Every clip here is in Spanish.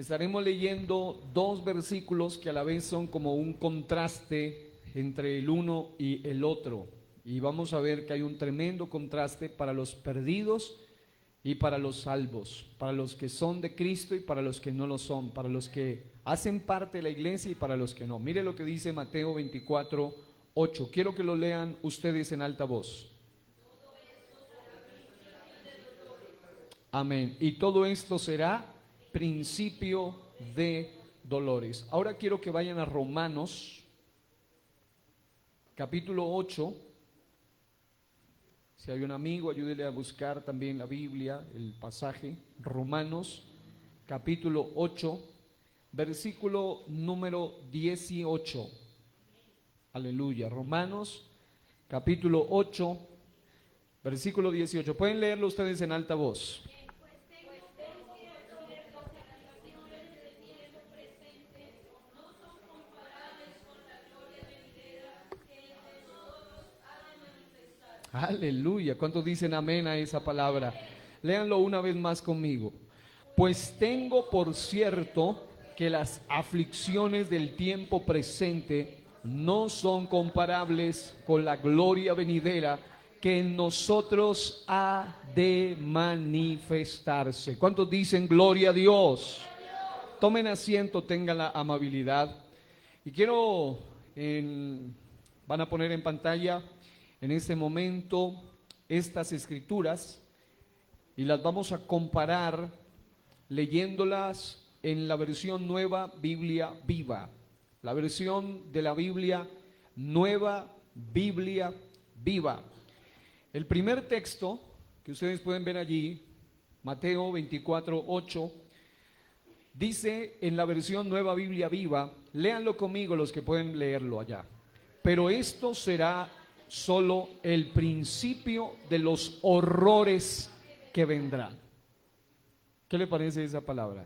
Estaremos leyendo dos versículos que a la vez son como un contraste entre el uno y el otro. Y vamos a ver que hay un tremendo contraste para los perdidos y para los salvos, para los que son de Cristo y para los que no lo son, para los que hacen parte de la iglesia y para los que no. Mire lo que dice Mateo 24:8. Quiero que lo lean ustedes en alta voz. Amén. Y todo esto será principio de dolores. Ahora quiero que vayan a Romanos, capítulo 8. Si hay un amigo, ayúdele a buscar también la Biblia, el pasaje. Romanos, capítulo 8, versículo número 18. Aleluya. Romanos, capítulo 8, versículo 18. Pueden leerlo ustedes en alta voz. Aleluya. ¿Cuántos dicen amén a esa palabra? Léanlo una vez más conmigo. Pues tengo por cierto que las aflicciones del tiempo presente no son comparables con la gloria venidera que en nosotros ha de manifestarse. ¿Cuántos dicen gloria a Dios? Tomen asiento, tengan la amabilidad. Y quiero, van a poner en pantalla en este momento estas escrituras y las vamos a comparar leyéndolas en la versión Nueva Biblia Viva. La versión de la Biblia Nueva Biblia Viva. El primer texto que ustedes pueden ver allí, Mateo 24:8, dice en la versión Nueva Biblia Viva, léanlo conmigo los que pueden leerlo allá. Pero esto será solo el principio de los horrores que vendrán. ¿Qué le parece esa palabra?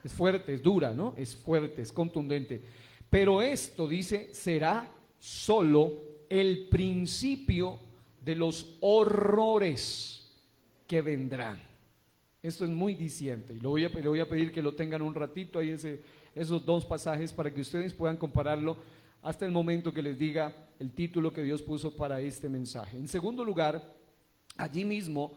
Es fuerte, es dura, ¿no? Es fuerte, es contundente. Pero esto, dice, será solo el principio de los horrores que vendrán. Esto es muy diciente y le voy a pedir que lo tengan un ratito ahí esos dos pasajes para que ustedes puedan compararlo hasta el momento que les diga el título que Dios puso para este mensaje. En segundo lugar, allí mismo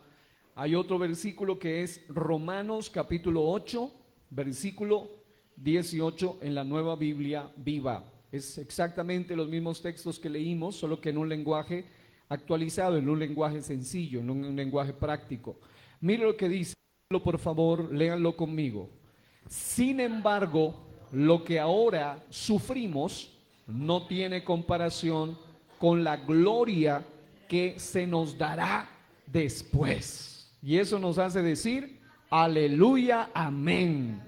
hay otro versículo que es Romanos capítulo 8, versículo 18 en la Nueva Biblia Viva. Es exactamente los mismos textos que leímos, solo que en un lenguaje actualizado, en un lenguaje sencillo, en un lenguaje práctico. Mire lo que dice, por favor, léanlo conmigo. Sin embargo, lo que ahora sufrimos no tiene comparación con la gloria que se nos dará después. Y eso nos hace decir, aleluya, amén.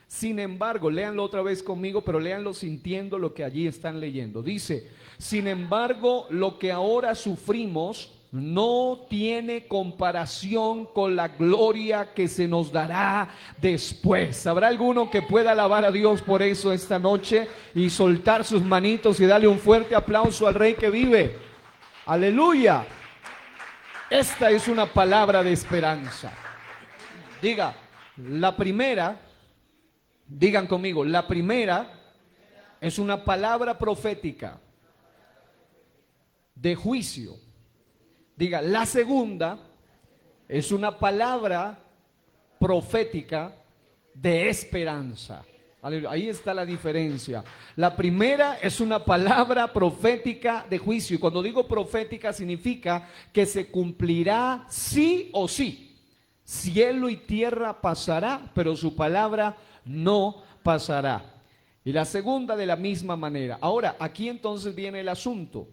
Sin embargo, léanlo otra vez conmigo, pero léanlo sintiendo lo que allí están leyendo. Dice, sin embargo, lo que ahora sufrimos no tiene comparación con la gloria que se nos dará después. ¿Habrá alguno que pueda alabar a Dios por eso esta noche y soltar sus manitos y darle un fuerte aplauso al Rey que vive? Aleluya. Esta es una palabra de esperanza. Diga, la primera, digan conmigo, la primera es una palabra profética de juicio. Diga, la segunda es una palabra profética de esperanza. Ahí está la diferencia. La primera es una palabra profética de juicio. Y cuando digo profética significa que se cumplirá sí o sí. Cielo y tierra pasará, pero su palabra no pasará. Y la segunda de la misma manera. Ahora, aquí entonces viene el asunto.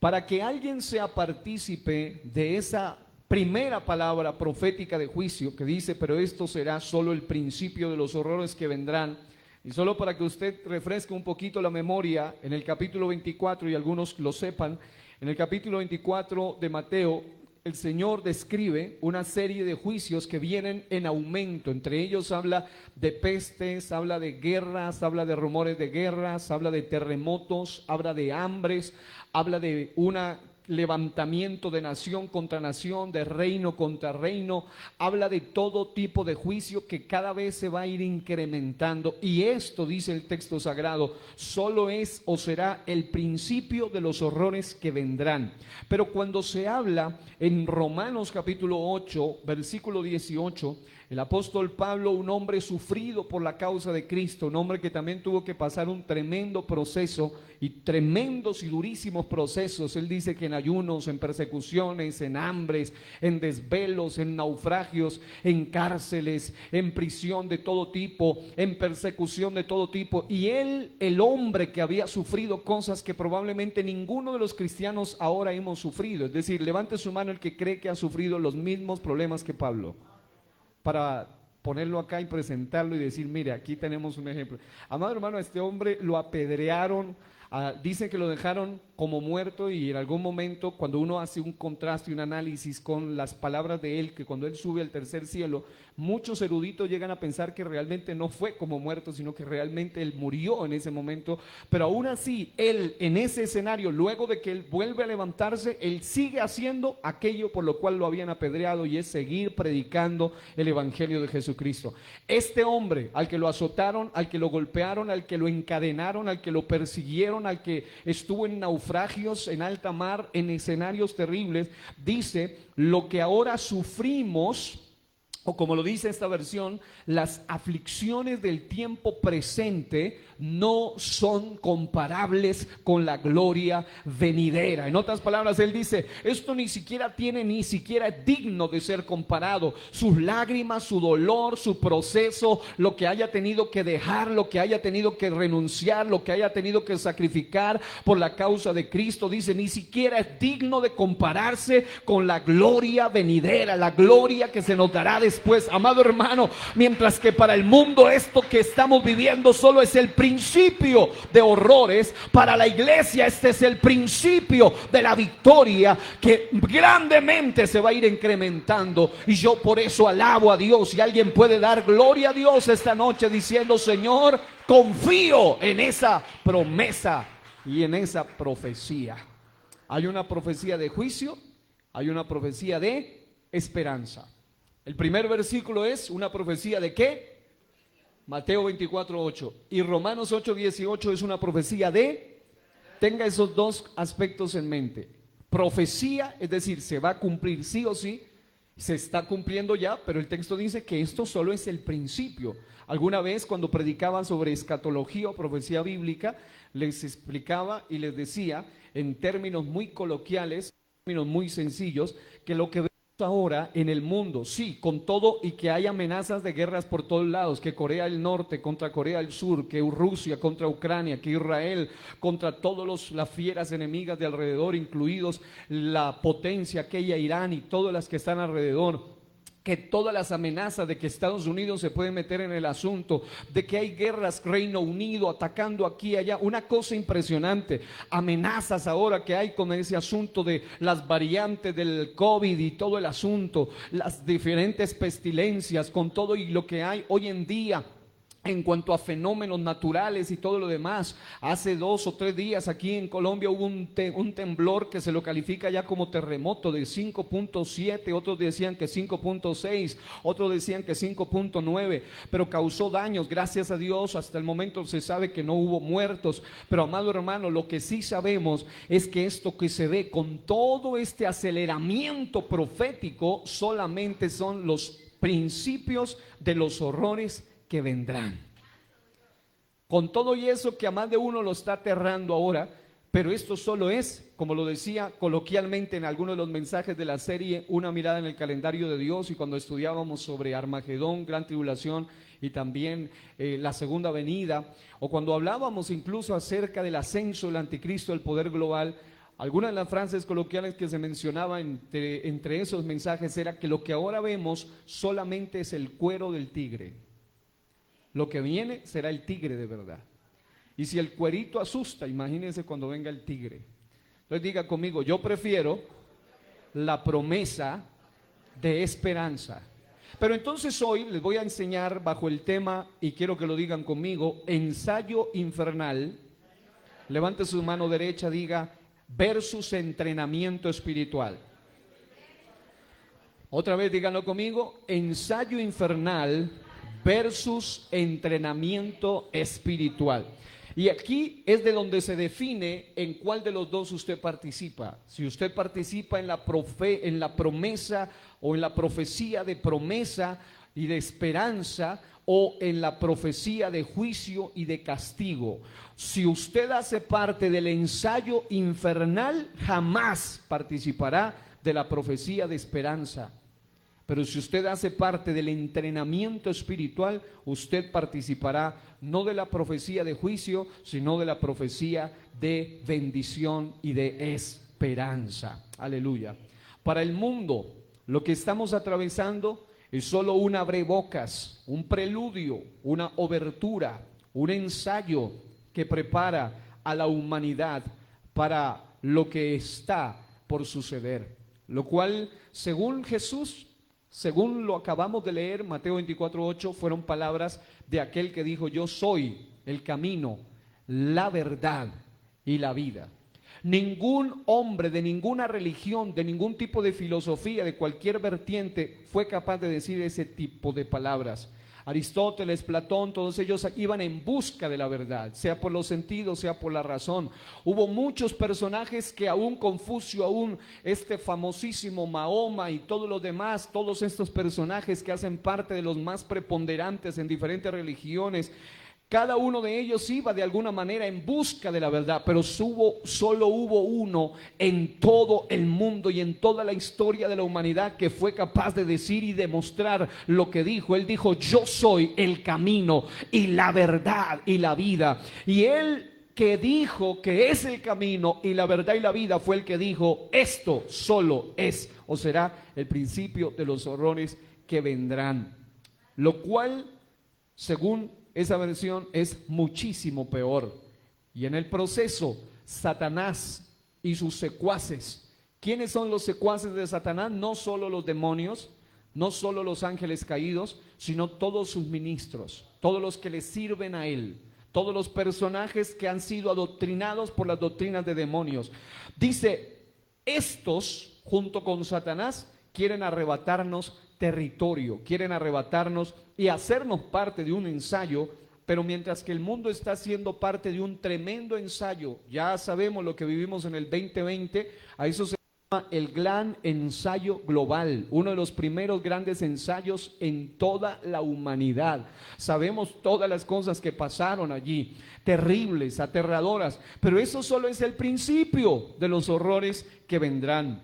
Para que alguien sea partícipe de esa primera palabra profética de juicio que dice, pero esto será solo el principio de los horrores que vendrán, y solo para que usted refresque un poquito la memoria, en el capítulo 24, y algunos lo sepan, en el capítulo 24 de Mateo, el Señor describe una serie de juicios que vienen en aumento. Entre ellos habla de pestes, habla de guerras, habla de rumores de guerras, habla de terremotos, habla de hambres, habla de una levantamiento de nación contra nación, de reino contra reino, habla de todo tipo de juicio que cada vez se va a ir incrementando. Y esto, dice el texto sagrado, solo es o será el principio de los horrores que vendrán. Pero cuando se habla en Romanos capítulo 8, versículo 18, el apóstol Pablo, un hombre sufrido por la causa de Cristo, un hombre que también tuvo que pasar un tremendo proceso y tremendos y durísimos procesos. Él dice que en ayunos, en persecuciones, en hambres, en desvelos, en naufragios, en cárceles, en prisión de todo tipo, en persecución de todo tipo. Y él, el hombre que había sufrido cosas que probablemente ninguno de los cristianos ahora hemos sufrido. Es decir, levante su mano el que cree que ha sufrido los mismos problemas que Pablo, para ponerlo acá y presentarlo y decir, mire, aquí tenemos un ejemplo. Amado hermano, a este hombre lo apedrearon, dicen que lo dejaron como muerto, y en algún momento cuando uno hace un contraste y un análisis con las palabras de él, que cuando él sube al tercer cielo, muchos eruditos llegan a pensar que realmente no fue como muerto, sino que realmente él murió en ese momento. Pero aún así, él en ese escenario, luego de que él vuelve a levantarse, él sigue haciendo aquello por lo cual lo habían apedreado, y es seguir predicando el evangelio de Jesucristo. Este hombre al que lo azotaron, al que lo golpearon, al que lo encadenaron, al que lo persiguieron, al que estuvo en naufragios en alta mar, en escenarios terribles, dice: lo que ahora sufrimos, o como lo dice esta versión, las aflicciones del tiempo presente no son comparables con la gloria venidera. En otras palabras, él dice, esto ni siquiera es digno de ser comparado. Sus lágrimas, su dolor, su proceso, lo que haya tenido que dejar, lo que haya tenido que renunciar, lo que haya tenido que sacrificar por la causa de Cristo, dice, ni siquiera es digno de compararse con la gloria venidera, la gloria que se nos dará después. Amado hermano, mientras que para el mundo esto que estamos viviendo solo es el principio de horrores, para la iglesia este es el principio de la victoria que grandemente se va a ir incrementando. Y yo por eso alabo a Dios. Y alguien puede dar gloria a Dios esta noche diciendo, Señor, confío en esa promesa y en esa profecía. Hay una profecía de juicio, hay una profecía de esperanza. El primer versículo es una profecía de ¿qué? Mateo 24:8. Y Romanos 8:18 es una profecía de, tenga esos dos aspectos en mente. Profecía, es decir, se va a cumplir sí o sí, se está cumpliendo ya, pero el texto dice que esto solo es el principio. Alguna vez cuando predicaban sobre escatología o profecía bíblica, les explicaba y les decía en términos muy coloquiales, términos muy sencillos, que lo que ahora en el mundo, sí, con todo y que hay amenazas de guerras por todos lados, que Corea del Norte contra Corea del Sur, que Rusia contra Ucrania, que Israel contra todas las fieras enemigas de alrededor, incluidos la potencia aquella Irán y todas las que están alrededor, que todas las amenazas de que Estados Unidos se puede meter en el asunto, de que hay guerras, Reino Unido atacando aquí y allá, una cosa impresionante, amenazas ahora que hay con ese asunto de las variantes del COVID y todo el asunto, las diferentes pestilencias, con todo y lo que hay hoy en día en cuanto a fenómenos naturales y todo lo demás. Hace 2 o 3 días aquí en Colombia hubo un temblor que se lo califica ya como terremoto de 5.7, otros decían que 5.6, otros decían que 5.9, pero causó daños. Gracias a Dios hasta el momento se sabe que no hubo muertos, pero amado hermano, lo que sí sabemos es que esto que se ve con todo este aceleramiento profético solamente son los principios de los horrores que vendrán. Con todo y eso que a más de uno lo está aterrando ahora, pero esto solo es, como lo decía coloquialmente en algunos de los mensajes de la serie, una mirada en el calendario de Dios, y cuando estudiábamos sobre Armagedón, gran tribulación y también la segunda venida, o cuando hablábamos incluso acerca del ascenso del anticristo, del poder global, algunas de las frases coloquiales que se mencionaba entre esos mensajes era que lo que ahora vemos solamente es el cuero del tigre. Lo que viene será el tigre de verdad. Y si el cuerito asusta, imagínense cuando venga el tigre. Entonces diga conmigo, yo prefiero la promesa de esperanza. Pero entonces hoy les voy a enseñar bajo el tema, y quiero que lo digan conmigo, ensayo infernal. Levante su mano derecha, diga, versus entrenamiento espiritual. Otra vez díganlo conmigo, ensayo infernal versus entrenamiento espiritual. Y aquí es de donde se define en cuál de los dos usted participa. Si usted participa en la promesa o en la profecía de promesa y de esperanza, o en la profecía de juicio y de castigo. Si usted hace parte del ensayo infernal, jamás participará de la profecía de esperanza. Pero si usted hace parte del entrenamiento espiritual, usted participará no de la profecía de juicio, sino de la profecía de bendición y de esperanza. Aleluya. Para el mundo, lo que estamos atravesando es solo un abrebocas, un preludio, una obertura, un ensayo que prepara a la humanidad para lo que está por suceder. Lo cual, según Jesús, según lo acabamos de leer, Mateo 24:8, fueron palabras de aquel que dijo: yo soy el camino, la verdad y la vida. Ningún hombre de ninguna religión, de ningún tipo de filosofía, de cualquier vertiente, fue capaz de decir ese tipo de palabras. Aristóteles, Platón, todos ellos iban en busca de la verdad, sea por los sentidos, sea por la razón. Hubo muchos personajes que aún Confucio, aún este famosísimo Mahoma y todos los demás, todos estos personajes que hacen parte de los más preponderantes en diferentes religiones, cada uno de ellos iba de alguna manera en busca de la verdad, pero solo hubo uno en todo el mundo y en toda la historia de la humanidad que fue capaz de decir y demostrar lo que dijo. Él dijo: yo soy el camino y la verdad y la vida. Y él que dijo que es el camino y la verdad y la vida fue el que dijo: esto solo es o será el principio de los horrores que vendrán. Lo cual, según esa versión, es muchísimo peor. Y en el proceso, Satanás y sus secuaces. ¿Quiénes son los secuaces de Satanás? No solo los demonios, no solo los ángeles caídos, sino todos sus ministros, todos los que le sirven a él, todos los personajes que han sido adoctrinados por las doctrinas de demonios. Dice, estos, junto con Satanás, quieren arrebatarnos territorio, quieren arrebatarnos y hacernos parte de un ensayo, pero mientras que el mundo está siendo parte de un tremendo ensayo, ya sabemos lo que vivimos en el 2020, a eso se llama el gran ensayo global, uno de los primeros grandes ensayos en toda la humanidad. Sabemos todas las cosas que pasaron allí, terribles, aterradoras, pero eso solo es el principio de los horrores que vendrán.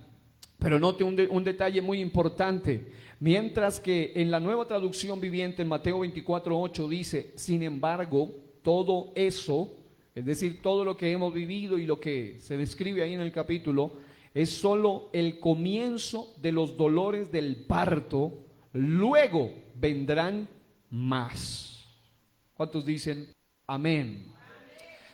Pero note un detalle muy importante. Mientras que en la Nueva Traducción Viviente, en Mateo 24:8 dice: sin embargo, todo eso, es decir, todo lo que hemos vivido y lo que se describe ahí en el capítulo, es solo el comienzo de los dolores del parto, luego vendrán más. ¿Cuántos dicen amén?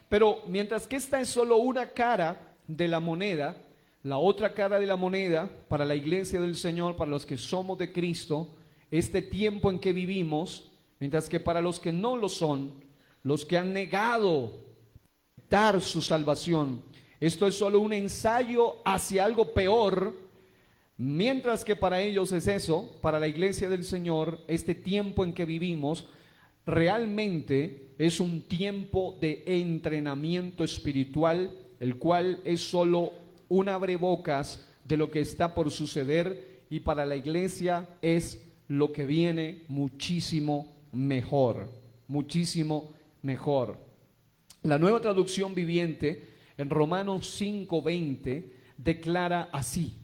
Pero mientras que esta es solo una cara de la moneda, la otra cara de la moneda para la iglesia del Señor, para los que somos de Cristo, este tiempo en que vivimos, mientras que para los que no lo son, los que han negado dar su salvación, esto es solo un ensayo hacia algo peor. Mientras que para ellos es eso, para la iglesia del Señor, este tiempo en que vivimos realmente es un tiempo de entrenamiento espiritual, el cual es solo un abrebocas de lo que está por suceder, y para la iglesia es lo que viene muchísimo mejor, muchísimo mejor. La Nueva Traducción Viviente en Romanos 5:20 declara así: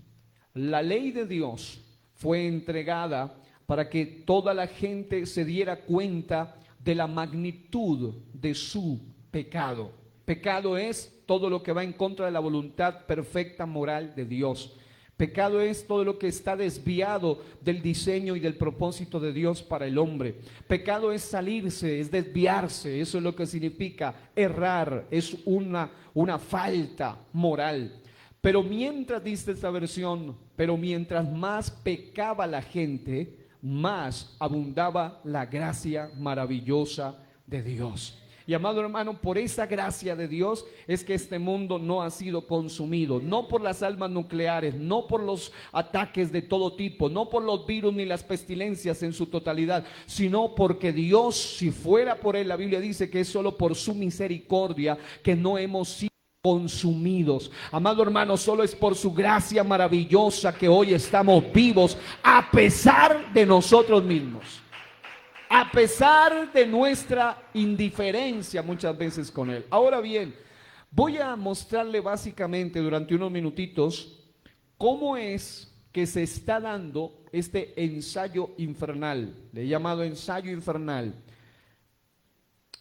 la ley de Dios fue entregada para que toda la gente se diera cuenta de la magnitud de su pecado. Pecado es todo lo que va en contra de la voluntad perfecta moral de Dios. Pecado es todo lo que está desviado del diseño y del propósito de Dios para el hombre. Pecado es salirse, es desviarse, eso es lo que significa errar, es una falta moral. Pero mientras, dice esta versión, pero mientras más pecaba la gente, más abundaba la gracia maravillosa de Dios. Y amado hermano, por esa gracia de Dios es que este mundo no ha sido consumido, no por las armas nucleares, no por los ataques de todo tipo, no por los virus ni las pestilencias en su totalidad, sino porque Dios, si fuera por él, la Biblia dice que es solo por su misericordia que no hemos sido consumidos. Amado hermano, solo es por su gracia maravillosa que hoy estamos vivos, a pesar de nosotros mismos, a pesar de nuestra indiferencia muchas veces con él. Ahora bien, voy a mostrarle básicamente durante unos minutitos cómo es que se está dando este ensayo infernal, le he llamado ensayo infernal.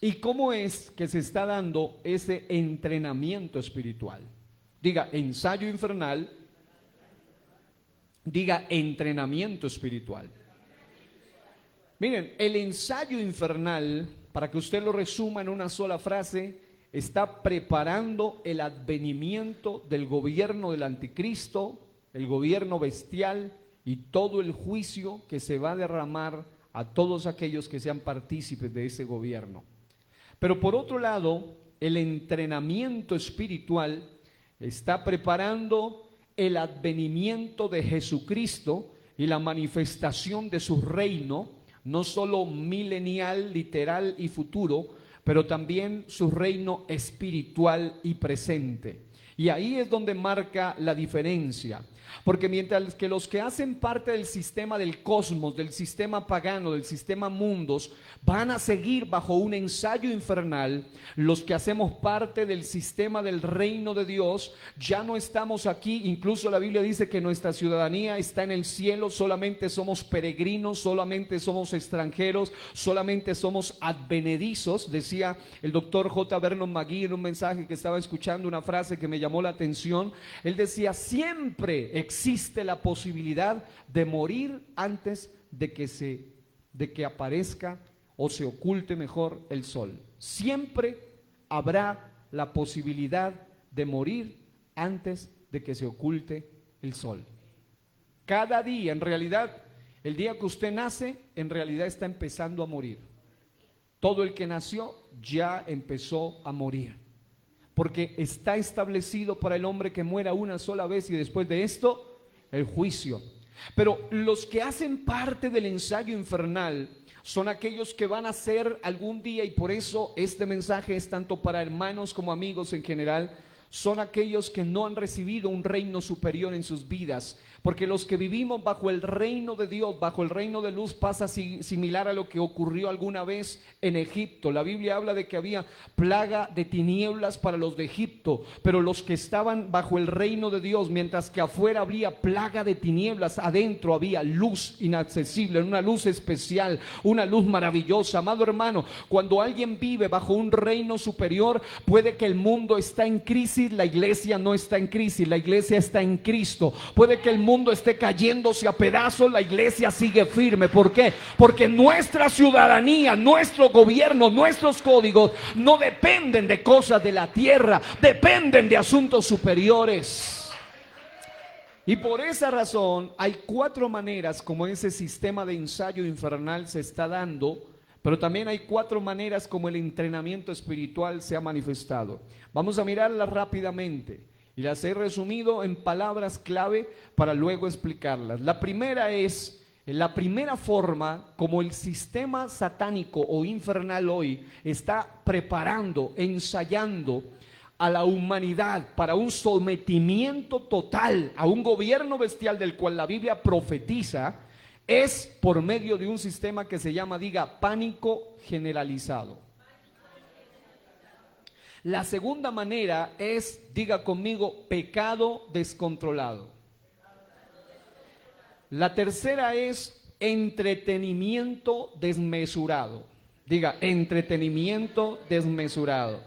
¿Y cómo es que se está dando ese entrenamiento espiritual? Diga ensayo infernal, diga entrenamiento espiritual. Miren, el ensayo infernal, para que usted lo resuma en una sola frase, está preparando el advenimiento del gobierno del anticristo, el gobierno bestial y todo el juicio que se va a derramar a todos aquellos que sean partícipes de ese gobierno. Pero por otro lado, el entrenamiento espiritual está preparando el advenimiento de Jesucristo y la manifestación de su reino, no solo milenial, literal y futuro, pero también su reino espiritual y presente. Y ahí es donde marca la diferencia. Porque mientras que los que hacen parte del sistema del cosmos, del sistema pagano, del sistema mundos, van a seguir bajo un ensayo infernal, los que hacemos parte del sistema del reino de Dios, ya no estamos aquí. Incluso la Biblia dice que nuestra ciudadanía está en el cielo, solamente somos peregrinos, solamente somos extranjeros, solamente somos advenedizos. Decía el doctor J. Vernon McGee en un mensaje que estaba escuchando, una frase que me llamó la atención. Él decía: siempre existe la posibilidad de morir antes de que aparezca o se oculte mejor el sol. Siempre habrá la posibilidad de morir antes de que se oculte el sol. Cada día, en realidad, el día que usted nace, en realidad está empezando a morir. Todo el que nació ya empezó a morir, porque está establecido para el hombre que muera una sola vez y después de esto, el juicio. Pero los que hacen parte del ensayo infernal son aquellos que van a ser algún día, y por eso este mensaje es tanto para hermanos como amigos en general, son aquellos que no han recibido un reino superior en sus vidas. Porque los que vivimos bajo el reino de Dios, bajo el reino de luz, pasa similar a lo que ocurrió alguna vez en Egipto. La Biblia habla de que había plaga de tinieblas para los de Egipto, pero los que estaban bajo el reino de Dios, mientras que afuera había plaga de tinieblas, adentro había luz inaccesible, una luz especial, una luz maravillosa. Amado hermano, cuando alguien vive bajo un reino superior, puede que el mundo está en crisis, la iglesia no está en crisis, la iglesia está en Cristo. Puede que el mundo esté cayéndose a pedazos, la iglesia sigue firme. ¿Por qué? Porque nuestra ciudadanía, nuestro gobierno, nuestros códigos no dependen de cosas de la tierra, dependen de asuntos superiores. Y por esa razón hay 4 maneras como ese sistema de ensayo infernal se está dando, pero también hay 4 maneras como el entrenamiento espiritual se ha manifestado. Vamos a mirarlas rápidamente y las he resumido en palabras clave para luego explicarlas. La primera es, la primera forma como el sistema satánico o infernal hoy está preparando, ensayando a la humanidad para un sometimiento total a un gobierno bestial del cual la Biblia profetiza, es por medio de un sistema que se llama, diga, pánico generalizado. La segunda manera es, diga conmigo, pecado descontrolado. La tercera es entretenimiento desmesurado. Diga, entretenimiento desmesurado.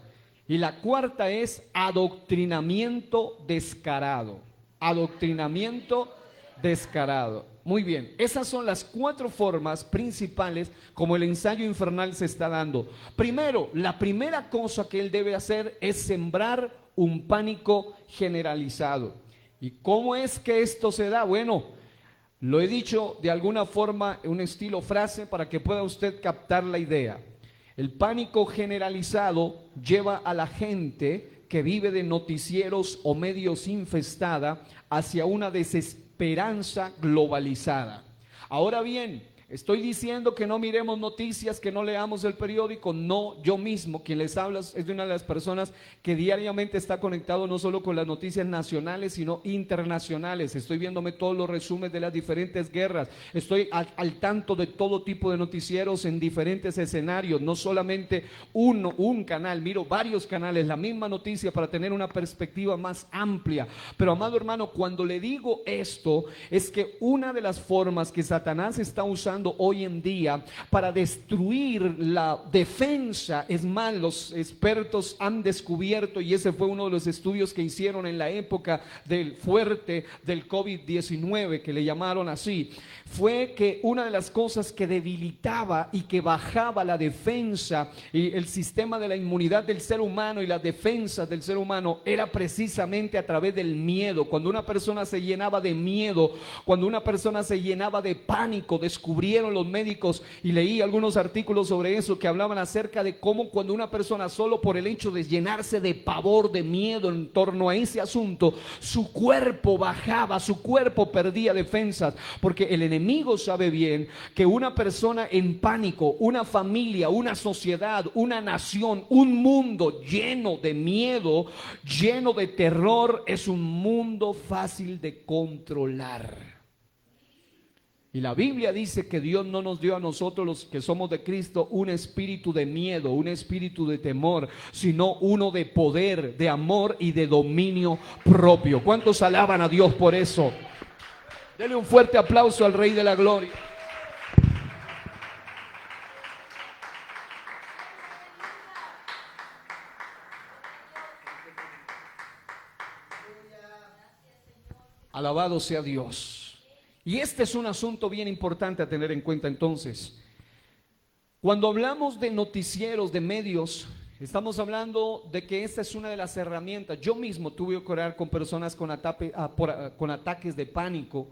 Y la cuarta es adoctrinamiento descarado. Adoctrinamiento descarado. Muy bien, esas son las 4 formas principales como el ensayo infernal se está dando. Primero, la primera cosa que él debe hacer es sembrar un pánico generalizado. ¿Y cómo es que esto se da? Bueno, lo he dicho de alguna forma en un estilo frase para que pueda usted captar la idea. El pánico generalizado lleva a la gente que vive de noticieros o medios infestada hacia una desesperanza globalizada. Ahora bien, estoy diciendo que no miremos noticias, que no leamos el periódico. No, yo mismo, quien les habla, es de una de las personas que diariamente está conectado no solo con las noticias nacionales, sino internacionales. Estoy viéndome todos los resúmenes de las diferentes guerras. Estoy al tanto de todo tipo de noticieros en diferentes escenarios. No solamente un canal, miro varios canales, la misma noticia para tener una perspectiva más amplia. Pero amado hermano, cuando le digo esto, es que una de las formas que Satanás está usando hoy en día para destruir la defensa, es más, los expertos han descubierto, y ese fue uno de los estudios que hicieron en la época del fuerte del COVID-19, que le llamaron así, fue que una de las cosas que debilitaba y que bajaba la defensa y el sistema de la inmunidad del ser humano y las defensas del ser humano era precisamente a través del miedo. Cuando una persona se llenaba de miedo, cuando una persona se llenaba de pánico, descubrieron los médicos, y leí algunos artículos sobre eso, que hablaban acerca de cómo cuando una persona, solo por el hecho de llenarse de pavor, de miedo en torno a ese asunto, su cuerpo bajaba, su cuerpo perdía defensas, porque el enemigo sabe bien que una persona en pánico, una familia, una sociedad, una nación, un mundo lleno de miedo, lleno de terror, es un mundo fácil de controlar. Y la Biblia dice que Dios no nos dio a nosotros, los que somos de Cristo, un espíritu de miedo, un espíritu de temor, sino uno de poder, de amor y de dominio propio. ¿Cuántos alaban a Dios por eso? Dele un fuerte aplauso al Rey de la Gloria. Alabado sea Dios. Y este es un asunto bien importante a tener en cuenta entonces. Cuando hablamos de noticieros, de medios, estamos hablando de que esta es una de las herramientas. Yo mismo tuve que orar con personas con ataques de pánico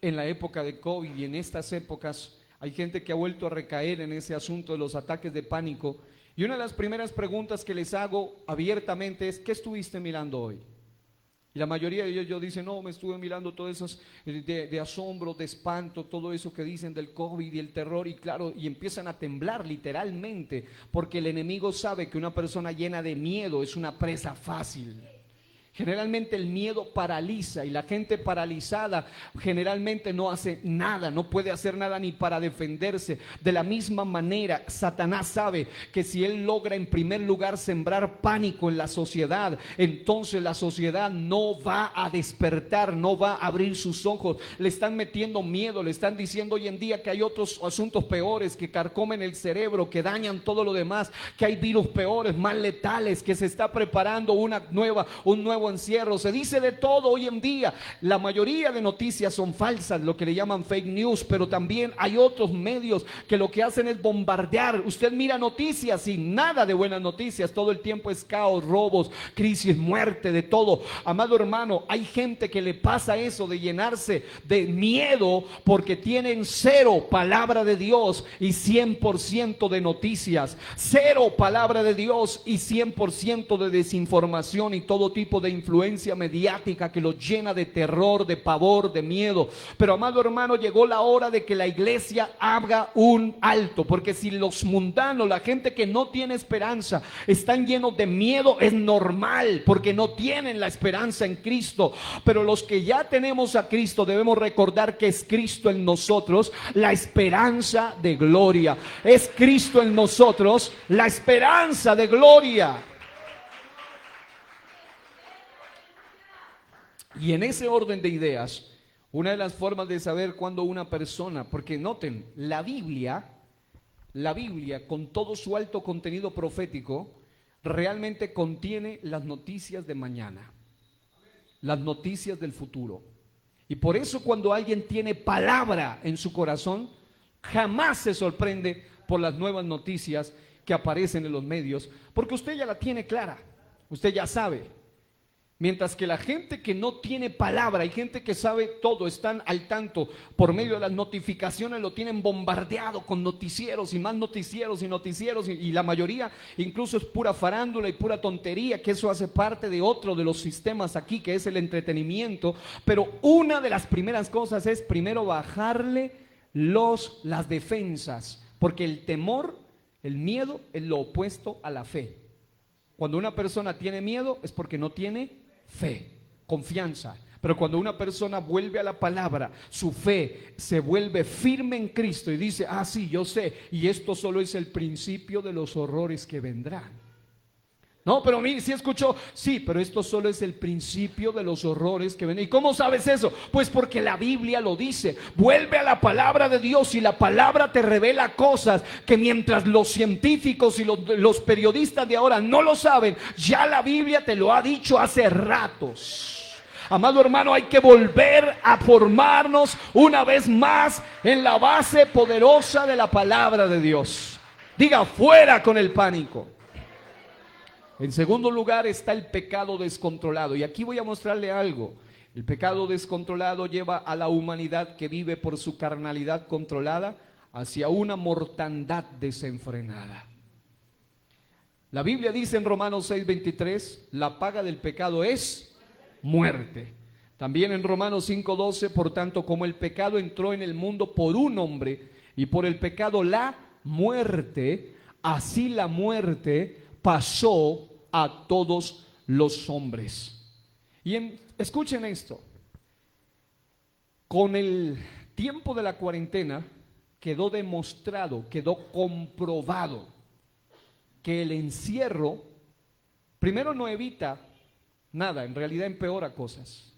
en la época de COVID, y en estas épocas hay gente que ha vuelto a recaer en ese asunto de los ataques de pánico. Y una de las primeras preguntas que les hago abiertamente es: ¿qué estuviste mirando hoy? Y la mayoría de ellos dicen: no, me estuve mirando todo eso de asombro, de espanto, todo eso que dicen del COVID y el terror, y claro, y empiezan a temblar literalmente, porque el enemigo sabe que una persona llena de miedo es una presa fácil. Generalmente el miedo paraliza, y la gente paralizada generalmente no hace nada, no puede hacer nada ni para defenderse. De la misma manera, Satanás sabe que si él logra en primer lugar sembrar pánico en la sociedad, entonces la sociedad no va a despertar, no va a abrir sus ojos. Le están metiendo miedo, le están diciendo hoy en día que hay otros asuntos peores, que carcomen el cerebro, que dañan todo lo demás, que hay virus peores, más letales, que se está preparando un nuevo encierro. Se dice de todo hoy en día. La mayoría de noticias son falsas, lo que le llaman fake news, pero también hay otros medios que lo que hacen es bombardear. Usted mira noticias y nada de buenas noticias, todo el tiempo es caos, robos, crisis, muerte, de todo. Amado hermano, hay gente que le pasa eso de llenarse de miedo porque tienen cero palabra de Dios y 100% de noticias, cero palabra de Dios y 100% de desinformación y todo tipo de influencia mediática que los llena de terror, de pavor, de miedo. Pero amado hermano, llegó la hora de que la iglesia haga un alto, porque si los mundanos, la gente que no tiene esperanza, están llenos de miedo, es normal, porque no tienen la esperanza en Cristo. Pero los que ya tenemos a Cristo debemos recordar que es Cristo en nosotros la esperanza de gloria. Es Cristo en nosotros la esperanza de gloria. Y en ese orden de ideas, una de las formas de saber cuándo una persona, porque noten, la Biblia con todo su alto contenido profético, realmente contiene las noticias de mañana, las noticias del futuro. Y por eso cuando alguien tiene palabra en su corazón, jamás se sorprende por las nuevas noticias que aparecen en los medios, porque usted ya la tiene clara, usted ya sabe. Mientras que la gente que no tiene palabra, hay gente que sabe todo, están al tanto por medio de las notificaciones, lo tienen bombardeado con noticieros y más noticieros y noticieros, y la mayoría incluso es pura farándula y pura tontería, que eso hace parte de otro de los sistemas aquí, que es el entretenimiento. Pero una de las primeras cosas es primero bajarle las defensas, porque el temor, el miedo es lo opuesto a la fe. Cuando una persona tiene miedo es porque no tiene fe, confianza. Pero cuando una persona vuelve a la palabra, su fe se vuelve firme en Cristo y dice, sí, yo sé, y esto solo es el principio de los horrores que vendrán. No, pero mire, ¿sí escuchó? Sí, pero esto solo es el principio de los horrores que vendrán. ¿Y cómo sabes eso? Pues porque la Biblia lo dice. Vuelve a la palabra de Dios y la palabra te revela cosas que mientras los científicos y los periodistas de ahora no lo saben, ya la Biblia te lo ha dicho hace ratos. Amado hermano, hay que volver a formarnos una vez más en la base poderosa de la palabra de Dios. Diga, fuera con el pánico. En segundo lugar está el pecado descontrolado. Y aquí voy a mostrarle algo. El pecado descontrolado lleva a la humanidad que vive por su carnalidad controlada hacia una mortandad desenfrenada. La Biblia dice en Romanos 6:23, la paga del pecado es muerte. También en Romanos 5:12, por tanto, como el pecado entró en el mundo por un hombre y por el pecado la muerte, así la muerte pasó a todos los hombres. Y escuchen esto, con el tiempo de la cuarentena quedó demostrado, quedó comprobado que el encierro primero no evita nada, en realidad empeora cosas,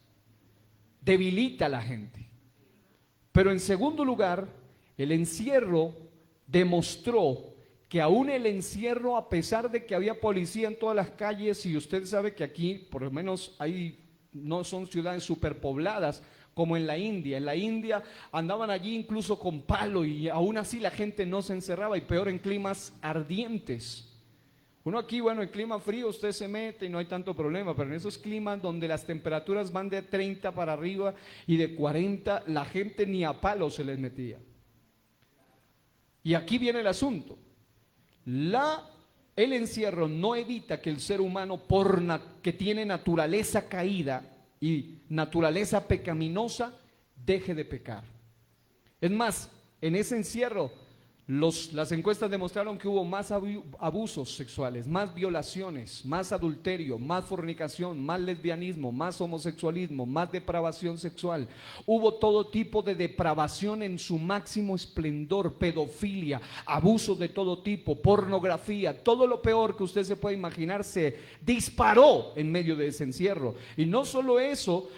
debilita a la gente. Pero en segundo lugar, el encierro demostró que aún el encierro, a pesar de que había policía en todas las calles, y usted sabe que aquí, por lo menos no son ciudades superpobladas como en la India andaban allí incluso con palo y aún así la gente no se encerraba, y peor en climas ardientes. Uno aquí, bueno, en clima frío usted se mete y no hay tanto problema, pero en esos climas donde las temperaturas van de 30 para arriba y de 40, la gente ni a palo se les metía. Y aquí viene el asunto. El encierro no evita que el ser humano, que tiene naturaleza caída y naturaleza pecaminosa, deje de pecar. Es más, en ese encierro las encuestas demostraron que hubo más abusos sexuales, más violaciones, más adulterio, más fornicación, más lesbianismo, más homosexualismo, más depravación sexual. Hubo todo tipo de depravación en su máximo esplendor, pedofilia, abusos de todo tipo, pornografía, todo lo peor que usted se puede imaginar se disparó en medio de ese encierro. Y no solo eso,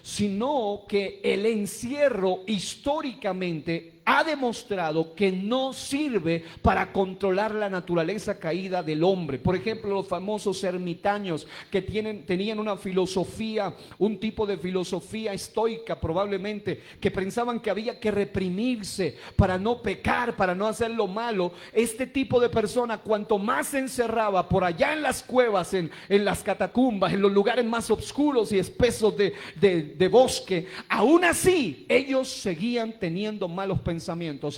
sino que el encierro históricamente ha demostrado que no sirve para controlar la naturaleza caída del hombre. Por ejemplo, los famosos ermitaños que tenían una filosofía, un tipo de filosofía estoica probablemente, que pensaban que había que reprimirse para no pecar, para no hacer lo malo. Este tipo de persona, cuanto más se encerraba por allá en las cuevas, en las catacumbas, en los lugares más oscuros y espesos de bosque, aún así ellos seguían teniendo malos pensamientos.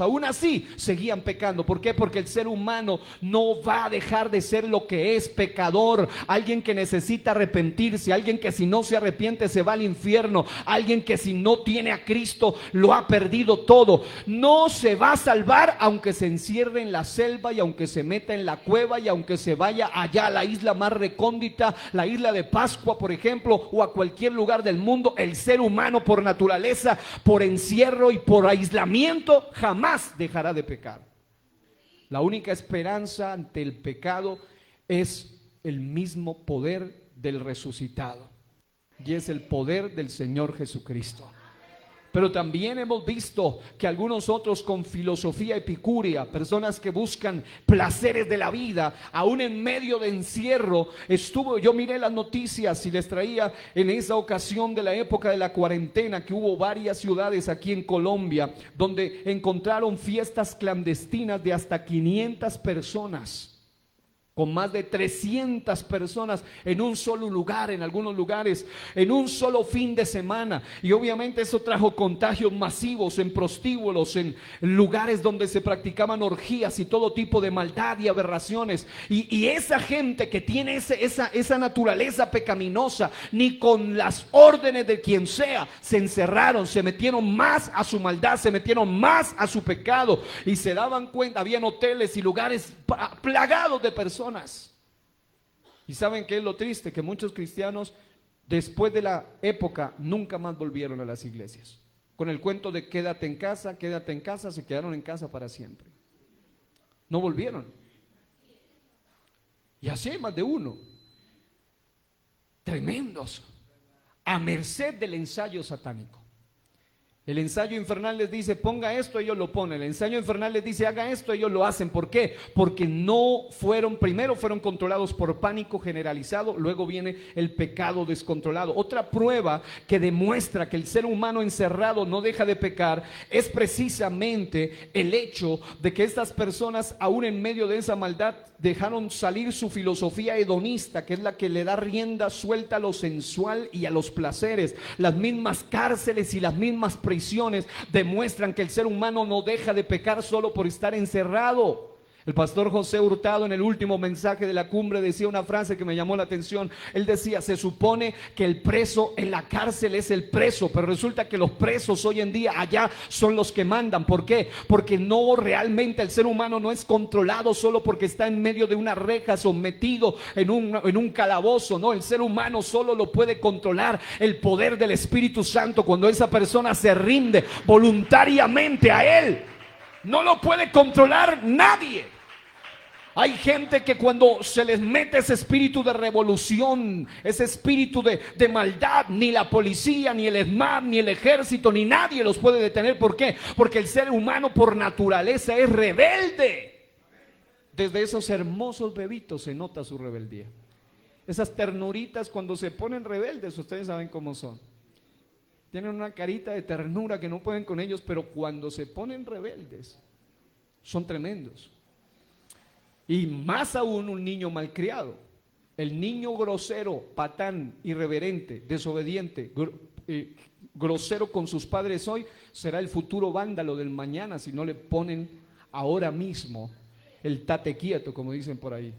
Aún así seguían pecando. ¿Por qué? Porque el ser humano no va a dejar de ser lo que es, pecador, alguien que necesita arrepentirse, alguien que si no se arrepiente se va al infierno, alguien que si no tiene a Cristo lo ha perdido todo. No se va a salvar aunque se encierre en la selva y aunque se meta en la cueva y aunque se vaya allá a la isla más recóndita, la isla de Pascua por ejemplo, o a cualquier lugar del mundo. El ser humano por naturaleza, por encierro y por aislamiento, jamás dejará de pecar. La única esperanza ante el pecado es el mismo poder del resucitado, y es el poder del Señor Jesucristo. Pero también hemos visto que algunos otros con filosofía epicúrea, personas que buscan placeres de la vida, aún en medio de encierro, yo miré las noticias y les traía en esa ocasión de la época de la cuarentena que hubo varias ciudades aquí en Colombia donde encontraron fiestas clandestinas de hasta 500 personas. con más de 300 personas en un solo lugar, en algunos lugares, en un solo fin de semana. Y obviamente eso trajo contagios masivos en prostíbulos, en lugares donde se practicaban orgías y todo tipo de maldad y aberraciones. Y esa gente que tiene esa naturaleza pecaminosa, ni con las órdenes de quien sea, se encerraron, se metieron más a su maldad, se metieron más a su pecado y se daban cuenta, habían hoteles y lugares plagados de personas. Y ¿saben qué es lo triste? Que muchos cristianos después de la época nunca más volvieron a las iglesias. Con el cuento de quédate en casa, se quedaron en casa para siempre. No volvieron. Y así hay más de uno. Tremendos. A merced del ensayo satánico. El ensayo infernal les dice, ponga esto, ellos lo ponen. El ensayo infernal les dice, haga esto, ellos lo hacen. ¿Por qué? Porque primero fueron controlados por pánico generalizado, luego viene el pecado descontrolado. Otra prueba que demuestra que el ser humano encerrado no deja de pecar es precisamente el hecho de que estas personas, aún en medio de esa maldad, dejaron salir su filosofía hedonista, que es la que le da rienda suelta a lo sensual y a los placeres. Las mismas cárceles y las mismas prisiones demuestran que el ser humano no deja de pecar solo por estar encerrado. El pastor José Hurtado en el último mensaje de la cumbre decía una frase que me llamó la atención. Él decía, se supone que el preso en la cárcel es el preso, pero resulta que los presos hoy en día allá son los que mandan. ¿Por qué? Porque no, realmente el ser humano no es controlado solo porque está en medio de una reja, sometido en un calabozo. No, el ser humano solo lo puede controlar el poder del Espíritu Santo cuando esa persona se rinde voluntariamente a Él. No lo puede controlar nadie. Hay gente que cuando se les mete ese espíritu de revolución, ese espíritu de maldad, ni la policía, ni el ESMAD, ni el ejército, ni nadie los puede detener. ¿Por qué? Porque el ser humano por naturaleza es rebelde. Desde esos hermosos bebitos se nota su rebeldía. Esas ternuritas cuando se ponen rebeldes, ustedes saben cómo son. Tienen una carita de ternura que no pueden con ellos, pero cuando se ponen rebeldes, son tremendos. Y más aún un niño malcriado. El niño grosero, patán, irreverente, desobediente, grosero con sus padres hoy, será el futuro vándalo del mañana si no le ponen ahora mismo el tate quieto, como dicen por ahí.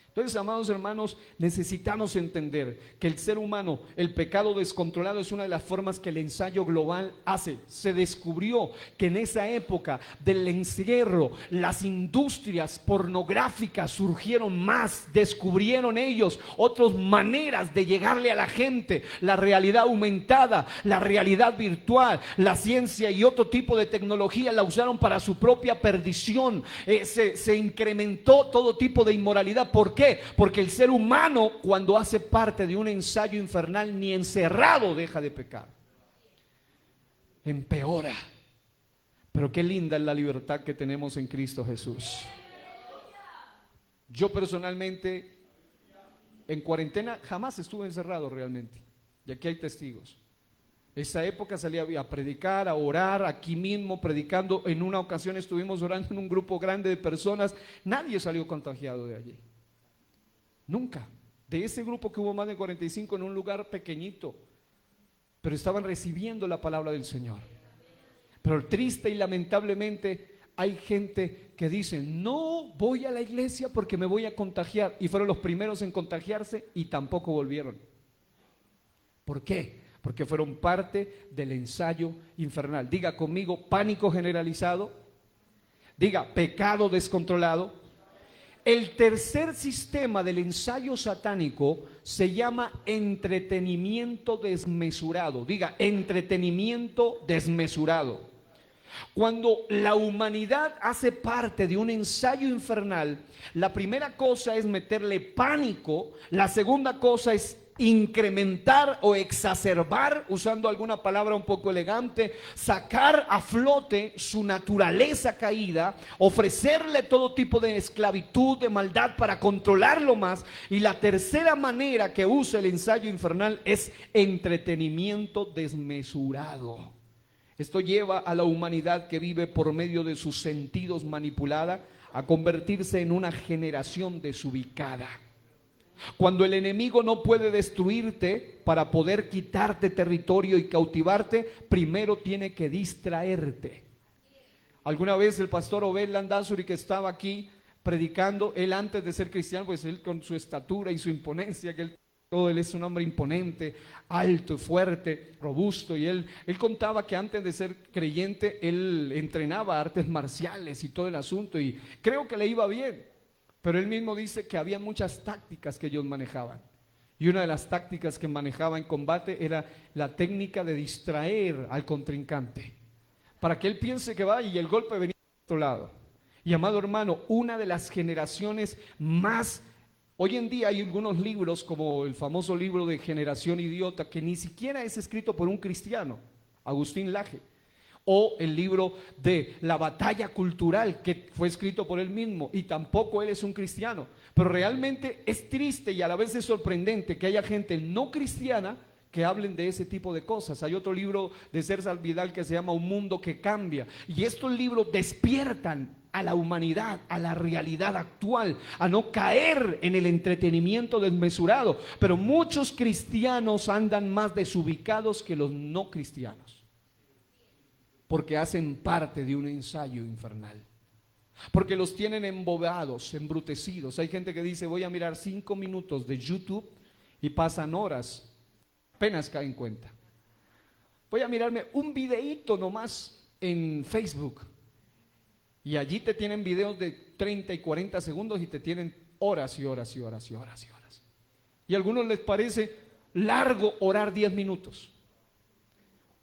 Entonces, amados hermanos, necesitamos entender que el ser humano, el pecado descontrolado es una de las formas que el ensayo global hace. Se descubrió que en esa época del encierro, las industrias pornográficas surgieron más, descubrieron ellos otras maneras de llegarle a la gente, la realidad aumentada, la realidad virtual, la ciencia y otro tipo de tecnología la usaron para su propia perdición. Se incrementó todo tipo de inmoralidad. ¿Por qué? Porque el ser humano, cuando hace parte de un ensayo infernal, ni encerrado deja de pecar. Empeora. Pero qué linda es la libertad que tenemos en Cristo Jesús. Yo personalmente, en cuarentena, jamás estuve encerrado realmente. Y aquí hay testigos. Esa época salía a predicar, a orar, aquí mismo predicando. En una ocasión estuvimos orando en un grupo grande de personas. Nadie salió contagiado de allí. Nunca. De ese grupo que hubo más de 45 en un lugar pequeñito, pero estaban recibiendo la palabra del Señor. Pero triste y lamentablemente hay gente que dice, no voy a la iglesia porque me voy a contagiar, y fueron los primeros en contagiarse y tampoco volvieron. ¿Por qué? Porque fueron parte del ensayo infernal. Diga conmigo, pánico generalizado. Diga, pecado descontrolado. El tercer sistema del ensayo satánico se llama entretenimiento desmesurado. Diga, entretenimiento desmesurado. Cuando la humanidad hace parte de un ensayo infernal, la primera cosa es meterle pánico, la segunda cosa es incrementar o exacerbar, usando alguna palabra un poco elegante, sacar a flote su naturaleza caída, ofrecerle todo tipo de esclavitud, de maldad para controlarlo más. Y la tercera manera que usa el ensayo infernal es entretenimiento desmesurado. Esto lleva a la humanidad que vive por medio de sus sentidos manipulada a convertirse en una generación desubicada. Cuando el enemigo no puede destruirte para poder quitarte territorio y cautivarte, primero tiene que distraerte. Alguna vez el pastor Obed Landazuri, que estaba aquí predicando, él antes de ser cristiano, pues él con su estatura y su imponencia, que él es un hombre imponente, alto, fuerte, robusto, y él contaba que antes de ser creyente, él entrenaba artes marciales y todo el asunto, y creo que le iba bien, pero él mismo dice que había muchas tácticas que ellos manejaban, y una de las tácticas que manejaba en combate era la técnica de distraer al contrincante, para que él piense que va y el golpe venía de otro lado. Y amado hermano, una de las generaciones más... Hoy en día hay algunos libros, como el famoso libro de Generación Idiota, que ni siquiera es escrito por un cristiano, Agustín Laje, o el libro de La Batalla Cultural, que fue escrito por él mismo, y tampoco él es un cristiano. Pero realmente es triste y a la vez es sorprendente que haya gente no cristiana que hablen de ese tipo de cosas. Hay otro libro de César Vidal que se llama Un Mundo que Cambia, y estos libros despiertan a la humanidad, a la realidad actual, a no caer en el entretenimiento desmesurado. Pero muchos cristianos andan más desubicados que los no cristianos, porque hacen parte de un ensayo infernal, porque los tienen embobados, embrutecidos. Hay gente que dice: voy a mirar 5 minutos de YouTube, y pasan horas, apenas caen en cuenta. Voy a mirarme un videíto nomás en Facebook, y allí te tienen videos de 30 y 40 segundos y te tienen horas y horas y horas y horas y horas. Y a algunos les parece largo orar 10 minutos.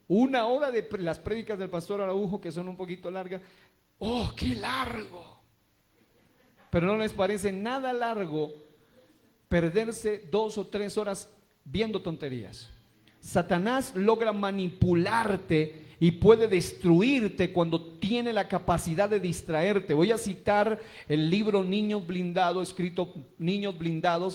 1 hora de las prédicas del pastor Araujo, que son un poquito largas. ¡Oh, qué largo! Pero no les parece nada largo perderse 2 o 3 horas viendo tonterías. Satanás logra manipularte y puede destruirte cuando tiene la capacidad de distraerte. Voy a citar el libro Niños Blindados,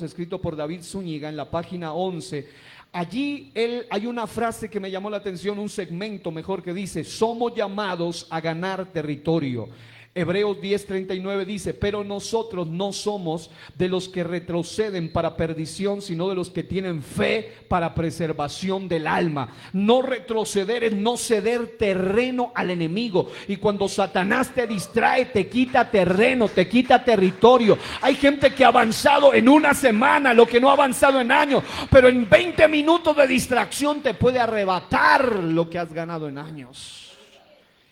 escrito por David Zúñiga, en la página 11. Allí hay una frase que me llamó la atención, un segmento mejor, que dice: somos llamados a ganar territorio. Hebreos 10:39 dice: pero nosotros no somos de los que retroceden para perdición, sino de los que tienen fe para preservación del alma. No retroceder es no ceder terreno al enemigo. Y cuando Satanás te distrae, te quita terreno, te quita territorio. Hay gente que ha avanzado en 1 semana lo que no ha avanzado en años, pero en 20 minutos de distracción te puede arrebatar lo que has ganado en años.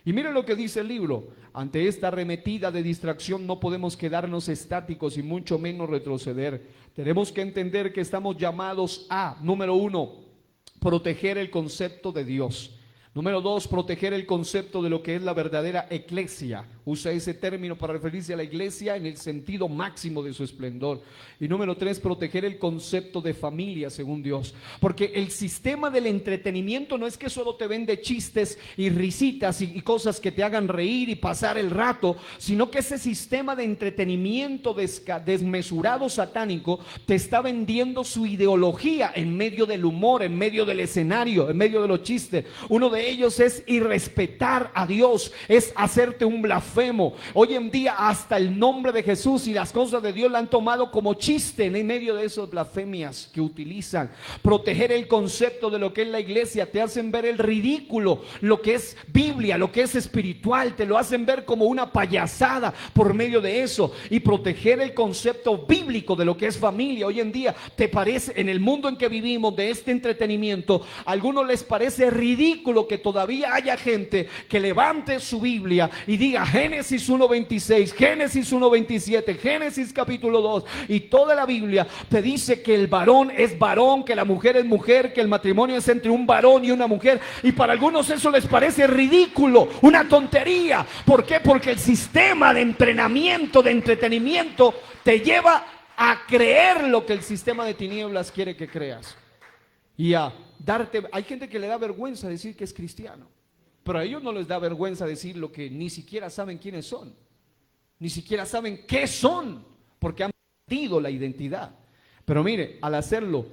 Y miren lo que dice el libro: ante esta arremetida de distracción no podemos quedarnos estáticos y mucho menos retroceder. Tenemos que entender que estamos llamados a, número 1, proteger el concepto de Dios. Número 2, proteger el concepto de lo que es la verdadera eclesia. Usa ese término para referirse a la iglesia en el sentido máximo de su esplendor. Y número 3, proteger el concepto de familia según Dios. Porque el sistema del entretenimiento no es que solo te vende chistes y risitas y cosas que te hagan reír y pasar el rato, sino que ese sistema de entretenimiento desmesurado satánico te está vendiendo su ideología en medio del humor, en medio del escenario, en medio de los chistes. Uno de ellos es irrespetar a Dios, es hacerte un blasfemo. Hoy en día hasta el nombre de Jesús y las cosas de Dios la han tomado como chiste en medio de esas blasfemias que utilizan. Proteger el concepto de lo que es la iglesia, te hacen ver el ridículo, lo que es Biblia, lo que es espiritual, te lo hacen ver como una payasada por medio de eso. Y proteger el concepto bíblico de lo que es familia. Hoy en día te parece, en el mundo en que vivimos, de este entretenimiento, a algunos les parece ridículo que todavía haya gente que levante su Biblia y diga Génesis 1:26, Génesis 1:27, Génesis capítulo 2, y toda la Biblia te dice que el varón es varón, que la mujer es mujer, que el matrimonio es entre un varón y una mujer, y para algunos eso les parece ridículo, una tontería. ¿Por qué? Porque el sistema de entrenamiento, de entretenimiento, te lleva a creer lo que el sistema de tinieblas quiere que creas. Y a darte, hay gente que le da vergüenza decir que es cristiano, pero a ellos no les da vergüenza decir lo que ni siquiera saben quiénes son, ni siquiera saben qué son, porque han perdido la identidad. Pero mire, al hacerlo,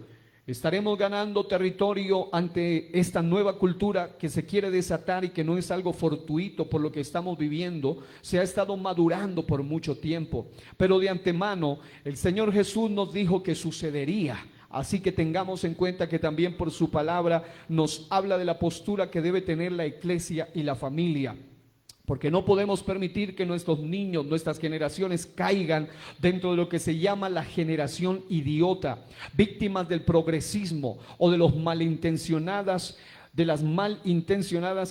Estaremos ganando territorio ante esta nueva cultura que se quiere desatar y que no es algo fortuito por lo que estamos viviendo. Se ha estado madurando por mucho tiempo, pero de antemano el Señor Jesús nos dijo que sucedería. Así que tengamos en cuenta que también por su palabra nos habla de la postura que debe tener la iglesia y la familia. Porque no podemos permitir que nuestros niños, nuestras generaciones caigan dentro de lo que se llama la generación idiota, víctimas del progresismo o de las malintencionadas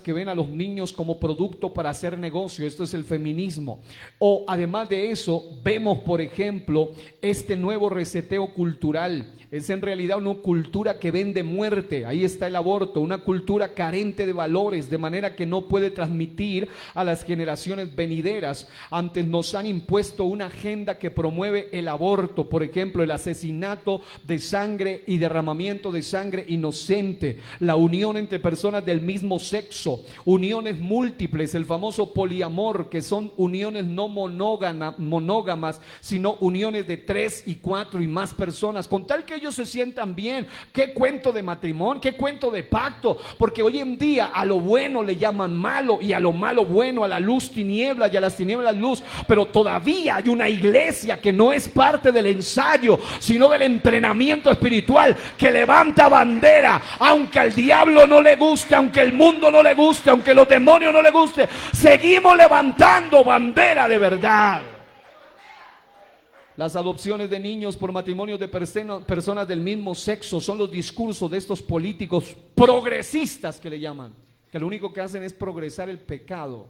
que ven a los niños como producto para hacer negocio. Esto es el feminismo. O además de eso, vemos por ejemplo este nuevo reseteo cultural. Es en realidad una cultura que vende muerte. Ahí está el aborto, una cultura carente de valores, de manera que no puede transmitir a las generaciones venideras. Antes nos han impuesto una agenda que promueve el aborto, por ejemplo, el asesinato de sangre y derramamiento de sangre inocente, la unión entre personas del mismo sexo, uniones múltiples, el famoso poliamor, que son uniones no monógamas, sino uniones de 3 y 4 y más personas, con tal que ellos se sientan bien. ¿Qué cuento de matrimonio? ¿Qué cuento de pacto? Porque hoy en día a lo bueno le llaman malo y a lo malo bueno, a la luz tinieblas y a las tinieblas luz, pero todavía hay una iglesia que no es parte del ensayo, sino del entrenamiento espiritual, que levanta bandera, aunque al diablo no le guste, aunque el mundo no le guste, aunque los demonios no le guste, seguimos levantando bandera de verdad. Las adopciones de niños por matrimonios de personas del mismo sexo son los discursos de estos políticos progresistas que le llaman, que lo único que hacen es progresar el pecado.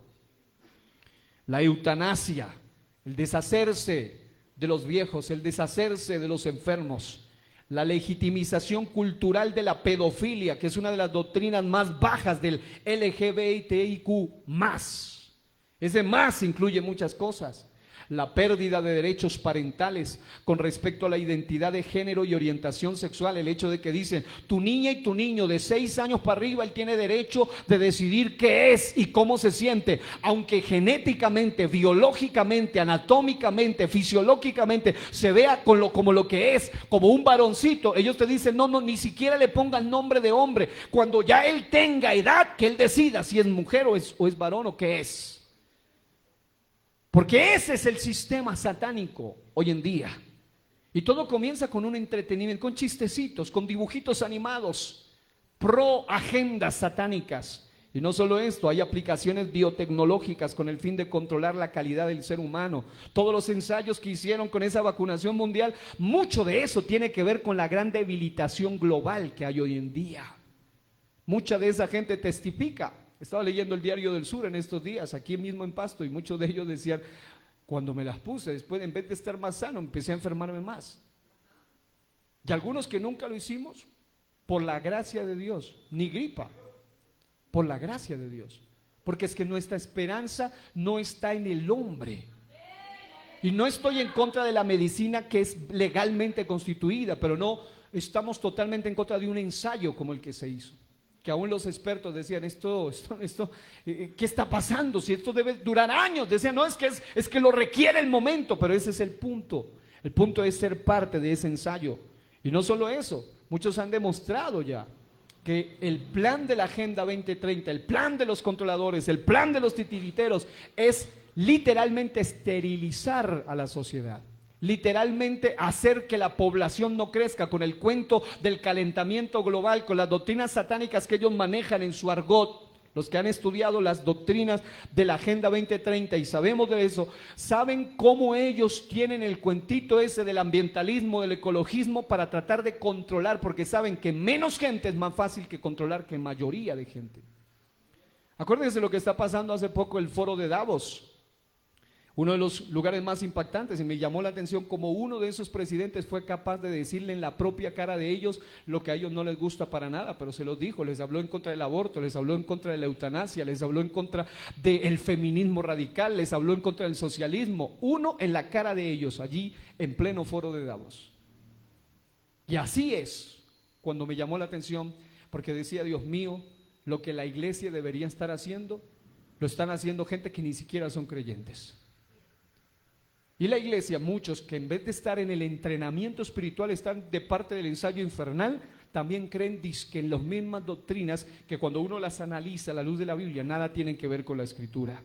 La eutanasia, el deshacerse de los viejos, el deshacerse de los enfermos, la legitimización cultural de la pedofilia, que es una de las doctrinas más bajas del LGBTIQ+. Ese más incluye muchas cosas. La pérdida de derechos parentales con respecto a la identidad de género y orientación sexual. El hecho de que dicen, tu niña y tu niño de 6 años para arriba, él tiene derecho de decidir qué es y cómo se siente, aunque genéticamente, biológicamente, anatómicamente, fisiológicamente se vea como lo que es, como un varoncito. Ellos te dicen, no, ni siquiera le pongan nombre de hombre. Cuando ya él tenga edad, que él decida si es mujer o es varón o qué es. Porque ese es el sistema satánico hoy en día. Y todo comienza con un entretenimiento, con chistecitos, con dibujitos animados, pro agendas satánicas. Y no solo esto, hay aplicaciones biotecnológicas con el fin de controlar la calidad del ser humano. Todos los ensayos que hicieron con esa vacunación mundial, mucho de eso tiene que ver con la gran debilitación global que hay hoy en día. Mucha de esa gente testifica. Estaba leyendo el Diario del Sur en estos días, aquí mismo en Pasto, y muchos de ellos decían, cuando me las puse, después en vez de estar más sano, empecé a enfermarme más. Y algunos que nunca lo hicimos, por la gracia de Dios, ni gripa, por la gracia de Dios. Porque es que nuestra esperanza no está en el hombre. Y no estoy en contra de la medicina que es legalmente constituida, pero no estamos totalmente en contra de un ensayo como el que se hizo. Que aún los expertos decían, ¿qué está pasando? Si esto debe durar años. Decían, no, es que lo requiere el momento, pero ese es el punto. El punto es ser parte de ese ensayo. Y no solo eso, muchos han demostrado ya que el plan de la Agenda 2030, el plan de los controladores, el plan de los titiriteros es literalmente esterilizar a la sociedad. Literalmente hacer que la población no crezca con el cuento del calentamiento global, con las doctrinas satánicas que ellos manejan en su argot. Los que han estudiado las doctrinas de la Agenda 2030 y sabemos de eso, saben cómo ellos tienen el cuentito ese del ambientalismo, del ecologismo para tratar de controlar, porque saben que menos gente es más fácil que controlar que mayoría de gente. Acuérdense lo que está pasando hace poco el foro de Davos. Uno de los lugares más impactantes, y me llamó la atención como uno de esos presidentes fue capaz de decirle en la propia cara de ellos lo que a ellos no les gusta para nada, pero se los dijo, les habló en contra del aborto, les habló en contra de la eutanasia, les habló en contra del feminismo radical, les habló en contra del socialismo, uno en la cara de ellos, allí en pleno foro de Davos. Y así es, cuando me llamó la atención, porque decía, Dios mío, lo que la iglesia debería estar haciendo, lo están haciendo gente que ni siquiera son creyentes. Y la iglesia, muchos que en vez de estar en el entrenamiento espiritual, están de parte del ensayo infernal, también creen que en las mismas doctrinas que cuando uno las analiza a la luz de la Biblia, nada tienen que ver con la Escritura.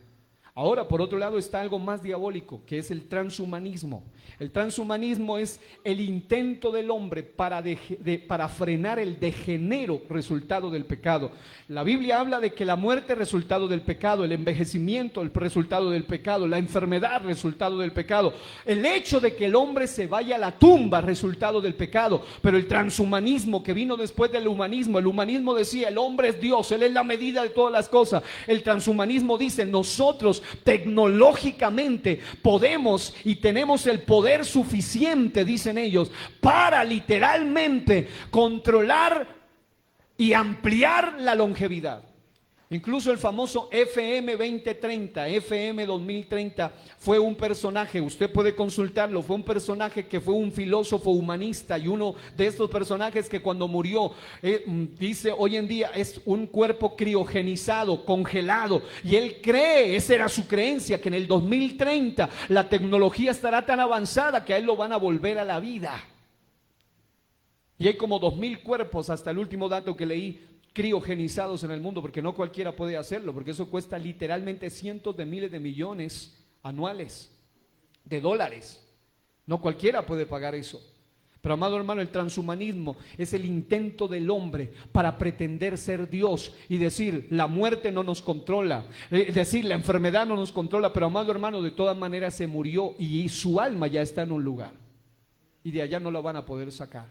Ahora, por otro lado, está algo más diabólico, que es el transhumanismo. El transhumanismo es el intento del hombre para frenar el degenero resultado del pecado. La Biblia habla de que la muerte es resultado del pecado, el envejecimiento es resultado del pecado, la enfermedad es resultado del pecado, el hecho de que el hombre se vaya a la tumba es resultado del pecado. Pero el transhumanismo que vino después del humanismo, el humanismo decía el hombre es Dios, Él es la medida de todas las cosas. El transhumanismo dice nosotros tecnológicamente podemos y tenemos el poder suficiente, dicen ellos, para literalmente controlar y ampliar la longevidad. Incluso el famoso FM 2030, FM 2030 fue un personaje, usted puede consultarlo, fue un personaje que fue un filósofo humanista y uno de estos personajes que cuando murió, dice hoy en día es un cuerpo criogenizado, congelado, y él cree, esa era su creencia, que en el 2030 la tecnología estará tan avanzada que a él lo van a volver a la vida. Y hay como 2000 cuerpos, hasta el último dato que leí, criogenizados en el mundo, porque no cualquiera puede hacerlo, porque eso cuesta literalmente cientos de miles de millones anuales de dólares. No cualquiera puede pagar eso. Pero amado hermano, el transhumanismo es el intento del hombre para pretender ser Dios y decir la muerte no nos controla, decir la enfermedad no nos controla, pero amado hermano, de todas maneras se murió y su alma ya está en un lugar y de allá no la van a poder sacar.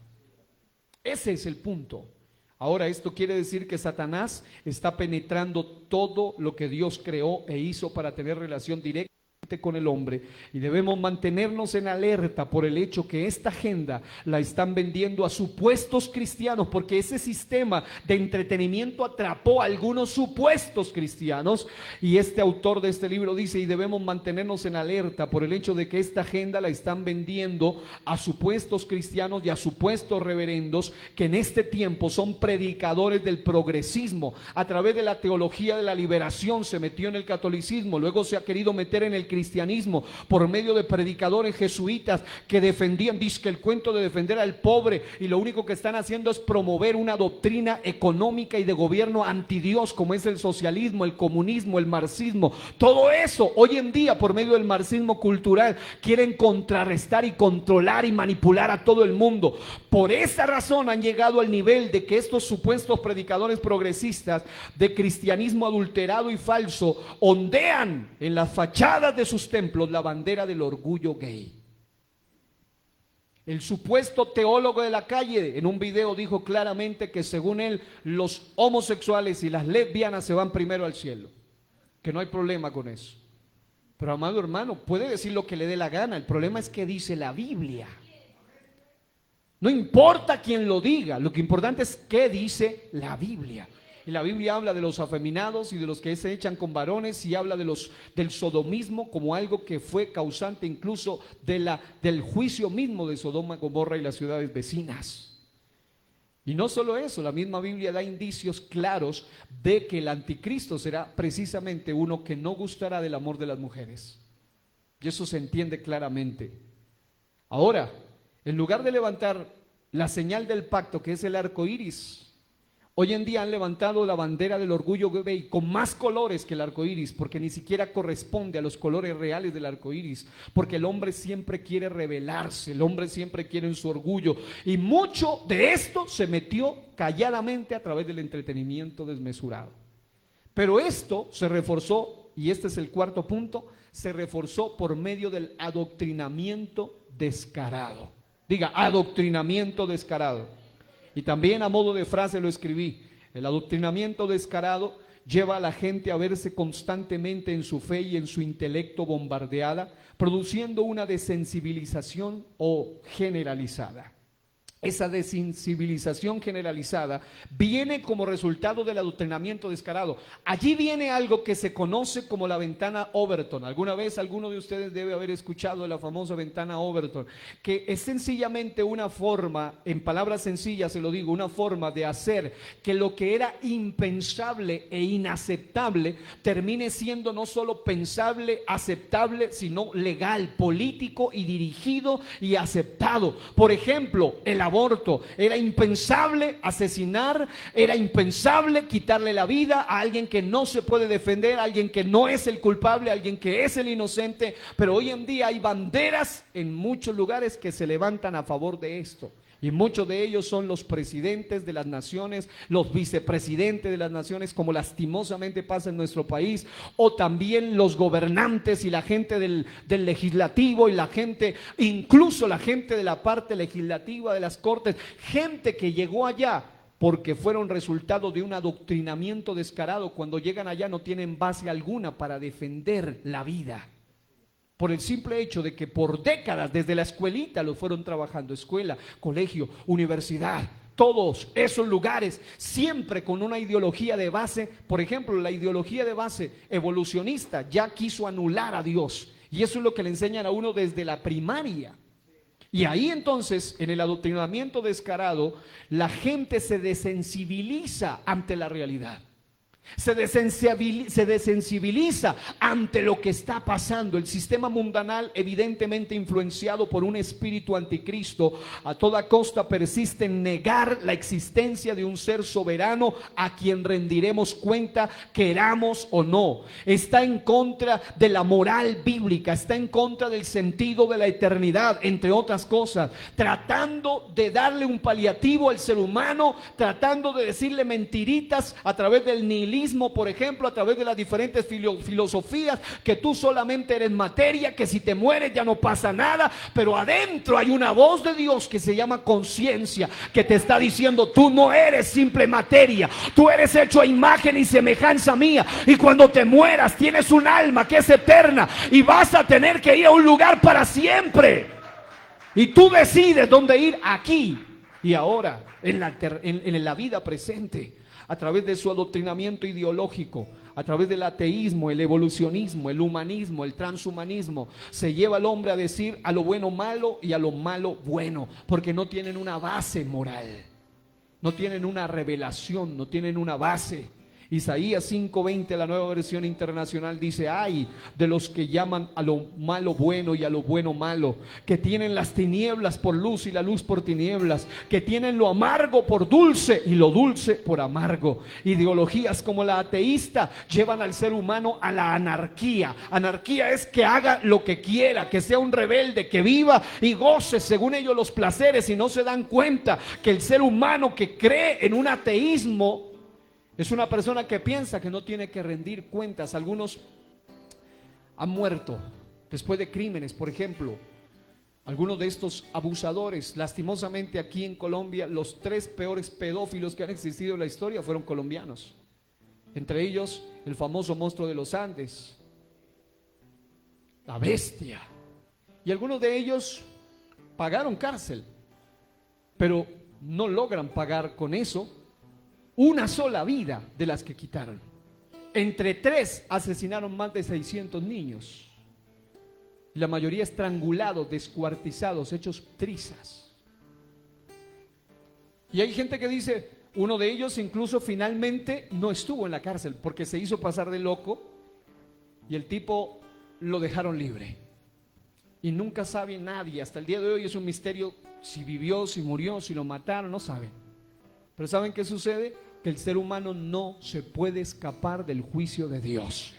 Ese es el punto. Ahora, esto quiere decir que Satanás está penetrando todo lo que Dios creó e hizo para tener relación directa con el hombre, y debemos mantenernos en alerta por el hecho que esta agenda la están vendiendo a supuestos cristianos, porque ese sistema de entretenimiento atrapó a algunos supuestos cristianos, y este autor de este libro dice, y debemos mantenernos en alerta por el hecho de que esta agenda la están vendiendo a supuestos cristianos y a supuestos reverendos que en este tiempo son predicadores del progresismo. A través de la teología de la liberación se metió en el catolicismo, luego se ha querido meter en el cristianismo por medio de predicadores jesuitas que defendían, dice que el cuento de defender al pobre, y lo único que están haciendo es promover una doctrina económica y de gobierno anti Dios, como es el socialismo, el comunismo, el marxismo. Todo eso hoy en día por medio del marxismo cultural quieren contrarrestar y controlar y manipular a todo el mundo. Por esa razón han llegado al nivel de que estos supuestos predicadores progresistas de cristianismo adulterado y falso ondean en las fachadas de sus templos la bandera del orgullo gay. El supuesto teólogo de la calle en un video dijo claramente que según él los homosexuales y las lesbianas se van primero al cielo, que no hay problema con eso. Pero amado hermano, puede decir lo que le dé la gana, el problema es que dice la Biblia. No importa quién lo diga, lo que importante es qué dice la Biblia. Y la Biblia habla de los afeminados y de los que se echan con varones, y habla del sodomismo como algo que fue causante incluso del juicio mismo de Sodoma, Gomorra y las ciudades vecinas. Y no solo eso, la misma Biblia da indicios claros de que el anticristo será precisamente uno que no gustará del amor de las mujeres. Y eso se entiende claramente. Ahora, en lugar de levantar la señal del pacto, que es el arco iris, hoy en día han levantado la bandera del orgullo gay con más colores que el arco iris, porque ni siquiera corresponde a los colores reales del arco iris, porque el hombre siempre quiere rebelarse, el hombre siempre quiere en su orgullo, y mucho de esto se metió calladamente a través del entretenimiento desmesurado. Pero esto se reforzó, y este es el cuarto punto, se reforzó por medio del adoctrinamiento descarado. Diga, adoctrinamiento descarado. Y también a modo de frase lo escribí: el adoctrinamiento descarado lleva a la gente a verse constantemente en su fe y en su intelecto bombardeada, produciendo una desensibilización o generalizada. esa desensibilización generalizada viene como resultado del adoctrinamiento descarado. Allí viene algo que se conoce como la ventana Overton. Alguna vez alguno de ustedes debe haber escuchado de la famosa ventana Overton, que es sencillamente una forma, en palabras sencillas se lo digo, una forma de hacer que lo que era impensable e inaceptable termine siendo no solo pensable, aceptable, sino legal, político y dirigido y aceptado. Por ejemplo, el aborto. Era impensable asesinar, era impensable quitarle la vida a alguien que no se puede defender, a alguien que no es el culpable, a alguien que es el inocente. Pero hoy en día hay banderas en muchos lugares que se levantan a favor de esto. Y muchos de ellos son los presidentes de las naciones, los vicepresidentes de las naciones, como lastimosamente pasa en nuestro país, o también los gobernantes y la gente del legislativo y la gente, incluso la gente de la parte legislativa de las cortes, gente que llegó allá porque fueron resultado de un adoctrinamiento descarado. Cuando llegan allá no tienen base alguna para defender la vida, por el simple hecho de que por décadas desde la escuelita lo fueron trabajando, escuela, colegio, universidad, todos esos lugares, siempre con una ideología de base. Por ejemplo, la ideología de base evolucionista ya quiso anular a Dios, y eso es lo que le enseñan a uno desde la primaria. Y ahí entonces, en el adoctrinamiento descarado, la gente se desensibiliza ante la realidad. Se desensibiliza ante lo que está pasando. El sistema mundanal, evidentemente influenciado por un espíritu anticristo, a toda costa persiste en negar la existencia de un ser soberano a quien rendiremos cuenta, queramos o no. Está en contra de la moral bíblica, está en contra del sentido de la eternidad, entre otras cosas, tratando de darle un paliativo al ser humano, tratando de decirle mentiritas a través del nihilismo, por ejemplo, a través de las diferentes filosofías, que tú solamente eres materia, que si te mueres ya no pasa nada. Pero adentro hay una voz de Dios que se llama conciencia, que te está diciendo: tú no eres simple materia, tú eres hecho a imagen y semejanza mía, y cuando te mueras tienes un alma que es eterna y vas a tener que ir a un lugar para siempre. Y tú decides dónde ir, aquí y ahora, en la vida presente. A través de su adoctrinamiento ideológico, a través del ateísmo, el evolucionismo, el humanismo, el transhumanismo, se lleva al hombre a decir a lo bueno malo y a lo malo bueno, porque no tienen una base moral, no tienen una revelación, no tienen una base. Isaías 5:20, la Nueva Versión Internacional, dice: ay de los que llaman a lo malo bueno y a lo bueno malo, que tienen las tinieblas por luz y la luz por tinieblas, que tienen lo amargo por dulce y lo dulce por amargo. Ideologías como la ateísta llevan al ser humano a la anarquía. Anarquía es que haga lo que quiera, que sea un rebelde, que viva y goce según ellos los placeres, y no se dan cuenta que el ser humano que cree en un ateísmo es una persona que piensa que no tiene que rendir cuentas. Algunos han muerto después de crímenes. Por ejemplo, algunos de estos abusadores, lastimosamente aquí en Colombia, los 3 peores pedófilos que han existido en la historia fueron colombianos. Entre ellos, el famoso monstruo de los Andes, la bestia. Y algunos de ellos pagaron cárcel, pero no logran pagar con eso una sola vida de las que quitaron. Entre 3 asesinaron más de 600 niños, la mayoría estrangulados, descuartizados, hechos trizas. Y hay gente que dice: uno de ellos incluso finalmente no estuvo en la cárcel porque se hizo pasar de loco, y el tipo lo dejaron libre. Y nunca sabe nadie, hasta el día de hoy es un misterio si vivió, si murió, si lo mataron, no saben. Pero ¿saben qué sucede? Que el ser humano no se puede escapar del juicio de Dios.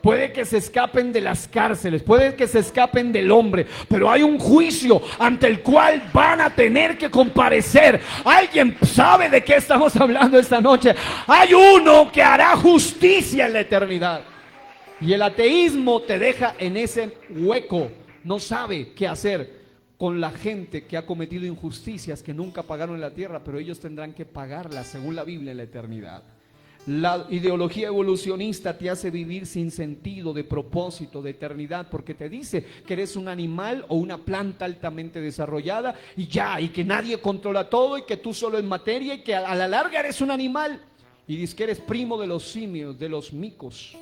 Puede que se escapen de las cárceles, puede que se escapen del hombre, pero hay un juicio ante el cual van a tener que comparecer. ¿Alguien sabe de qué estamos hablando esta noche? Hay uno que hará justicia en la eternidad. Y el ateísmo te deja en ese hueco, no sabe qué hacer con la gente que ha cometido injusticias que nunca pagaron en la tierra, pero ellos tendrán que pagarlas según la Biblia en la eternidad. La ideología evolucionista te hace vivir sin sentido, de propósito, de eternidad, porque te dice que eres un animal o una planta altamente desarrollada y ya, y que nadie controla todo y que tú solo es materia y que a la larga eres un animal. Y dices que eres primo de los simios, de los micos,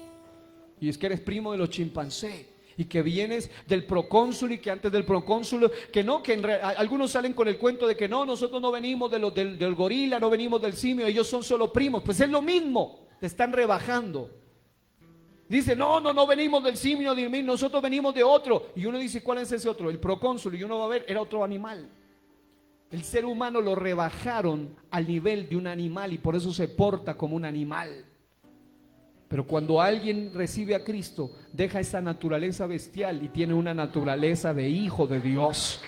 y es que eres primo de los chimpancés, y que vienes del procónsul y que antes del procónsul, que no, que algunos salen con el cuento de que no, nosotros no venimos del gorila, no venimos del simio, ellos son solo primos. Pues es lo mismo, te están rebajando. Dice, no venimos del simio, nosotros venimos de otro. Y uno dice, ¿cuál es ese otro? El procónsul, y uno va a ver, era otro animal. El ser humano lo rebajaron al nivel de un animal y por eso se porta como un animal. Pero cuando alguien recibe a Cristo, deja esa naturaleza bestial y tiene una naturaleza de hijo de Dios.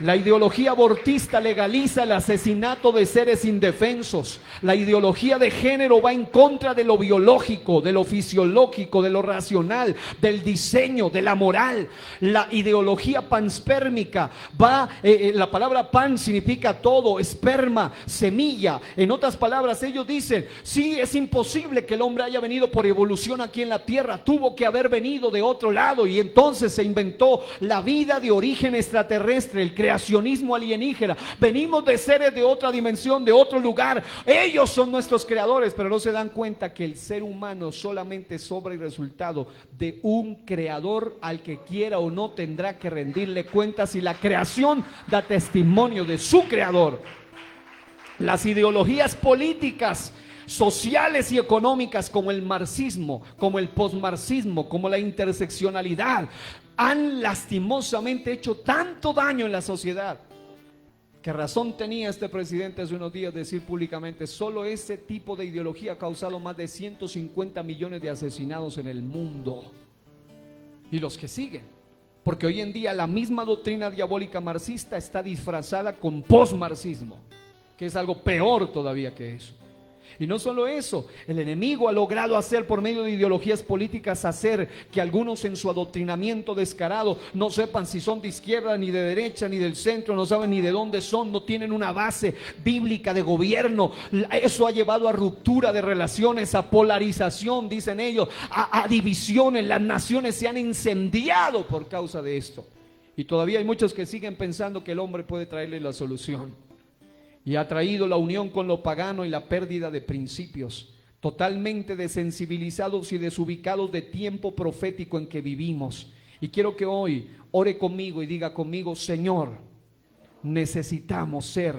La ideología abortista legaliza el asesinato de seres indefensos. La ideología de género va en contra de lo biológico, de lo fisiológico, de lo racional, del diseño, de la moral. La ideología panspérmica va, la palabra pan significa todo, esperma, semilla. En otras palabras, ellos dicen, sí, es imposible que el hombre haya venido por evolución aquí en la tierra, tuvo que haber venido de otro lado y entonces se inventó la vida de origen extraterrestre, el creacionismo alienígena. Venimos de seres de otra dimensión, de otro lugar. Ellos son nuestros creadores, pero no se dan cuenta que el ser humano solamente es obra y resultado de un creador al que quiera o no tendrá que rendirle cuentas, y la creación da testimonio de su creador. Las ideologías políticas, sociales y económicas como el marxismo, como el posmarxismo, como la interseccionalidad, han lastimosamente hecho tanto daño en la sociedad. ¿Qué razón tenía este presidente hace unos días de decir públicamente, solo ese tipo de ideología ha causado más de 150 millones de asesinados en el mundo? Y los que siguen, porque hoy en día la misma doctrina diabólica marxista está disfrazada con posmarxismo, que es algo peor todavía que eso. Y no solo eso, el enemigo ha logrado hacer por medio de ideologías políticas hacer que algunos en su adoctrinamiento descarado no sepan si son de izquierda, ni de derecha, ni del centro, no saben ni de dónde son, no tienen una base bíblica de gobierno. Eso ha llevado a ruptura de relaciones, a polarización, dicen ellos, a divisiones. Las naciones se han incendiado por causa de esto. Y todavía hay muchos que siguen pensando que el hombre puede traerle la solución. Y ha traído la unión con lo pagano y la pérdida de principios, totalmente desensibilizados y desubicados de tiempo profético en que vivimos. Y quiero que hoy ore conmigo y diga conmigo, Señor, necesitamos ser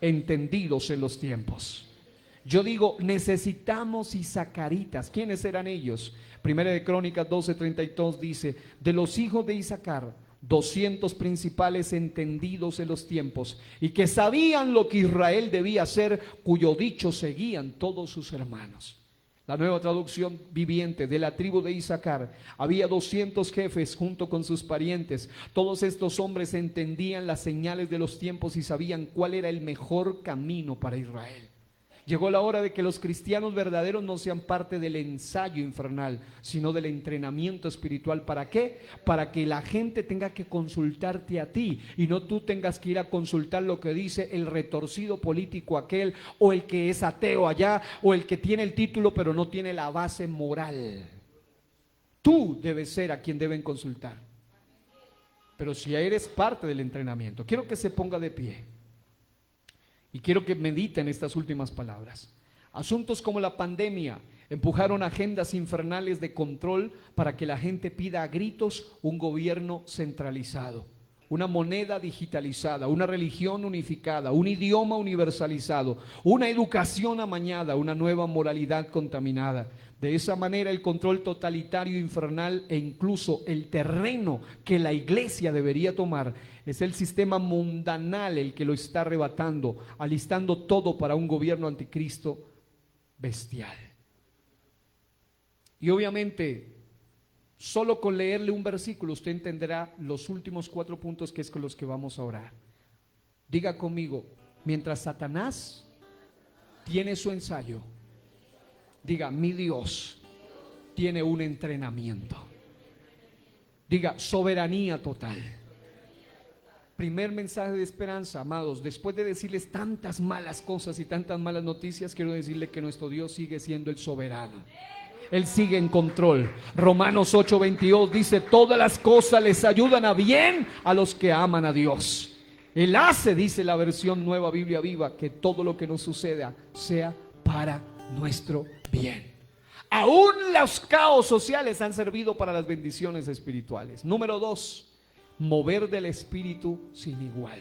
entendidos en los tiempos. Yo digo, necesitamos isacaritas. ¿Quiénes eran ellos? Primera de Crónicas 12:32 dice, de los hijos de Isacar, 200 principales entendidos en los tiempos y que sabían lo que Israel debía hacer, cuyo dicho seguían todos sus hermanos. La Nueva Traducción Viviente, de la tribu de Isacar, había 200 jefes junto con sus parientes. Todos estos hombres entendían las señales de los tiempos y sabían cuál era el mejor camino para Israel. Llegó la hora de que los cristianos verdaderos no sean parte del ensayo infernal, sino del entrenamiento espiritual. ¿Para qué? Para que la gente tenga que consultarte a ti y no tú tengas que ir a consultar lo que dice el retorcido político aquel, o el que es ateo allá, o el que tiene el título pero no tiene la base moral. Tú debes ser a quien deben consultar. Pero si eres parte del entrenamiento, quiero que se ponga de pie. Y quiero que mediten estas últimas palabras. Asuntos como la pandemia empujaron agendas infernales de control para que la gente pida a gritos un gobierno centralizado, una moneda digitalizada, una religión unificada, un idioma universalizado, una educación amañada, una nueva moralidad contaminada. De esa manera el control totalitario infernal e incluso el terreno que la iglesia debería tomar es el sistema mundanal el que lo está arrebatando, alistando todo para un gobierno anticristo bestial. Y obviamente, solo con leerle un versículo usted entenderá los últimos 4 puntos que es con los que vamos a orar. Diga conmigo, mientras Satanás tiene su ensayo, diga, mi Dios tiene un entrenamiento. Diga, soberanía total. Primer mensaje de esperanza, amados. Después de decirles tantas malas cosas y tantas malas noticias, quiero decirle que nuestro Dios sigue siendo el soberano. Él sigue en control. Romanos 8:22 dice: todas las cosas les ayudan a bien a los que aman a Dios. Él hace, dice la versión Nueva Biblia Viva, que todo lo que nos suceda sea para nuestro bien. Aún los caos sociales han servido para las bendiciones espirituales. Número 2, mover del Espíritu sin igual.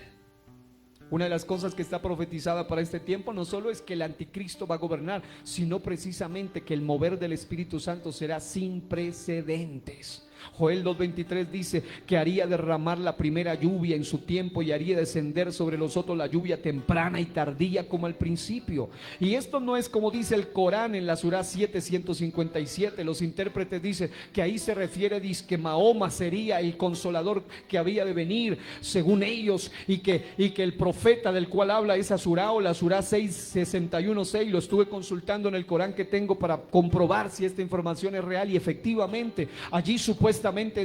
Una de las cosas que está profetizada para este tiempo no solo es que el anticristo va a gobernar, sino precisamente que el mover del Espíritu Santo será sin precedentes. Joel 2:23 dice que haría derramar la primera lluvia en su tiempo y haría descender sobre nosotros la lluvia temprana y tardía como al principio. Y esto no es como dice el Corán en la Surá 7:157. Los intérpretes dicen que ahí se refiere, dice que Mahoma sería el consolador que había de venir según ellos, y que el profeta del cual habla esa Surá, o la Surá 6:61:6, lo estuve consultando en el Corán que tengo para comprobar si esta información es real, y efectivamente allí supuestamente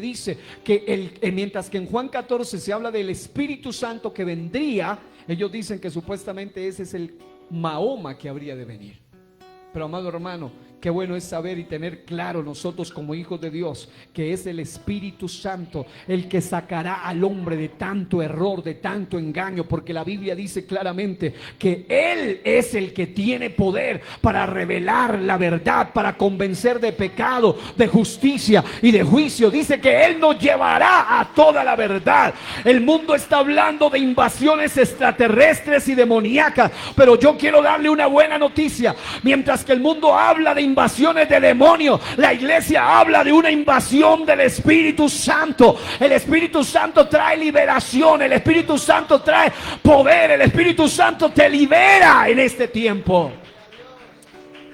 dice que mientras que en Juan 14 se habla del Espíritu Santo que vendría, ellos dicen que supuestamente ese es el Mahoma que habría de venir. Pero amado hermano, qué bueno es saber y tener claro nosotros como hijos de Dios que es el Espíritu Santo el que sacará al hombre de tanto error, de tanto engaño, porque la Biblia dice claramente que Él es el que tiene poder para revelar la verdad, para convencer de pecado, de justicia y de juicio. Dice que Él nos llevará a toda la verdad. El mundo está hablando de invasiones extraterrestres y demoníacas, pero yo quiero darle una buena noticia. Mientras que el mundo habla de invasiones de demonios, la iglesia habla de una invasión del Espíritu Santo. El Espíritu Santo trae liberación, el Espíritu Santo trae poder, el Espíritu Santo te libera en este tiempo.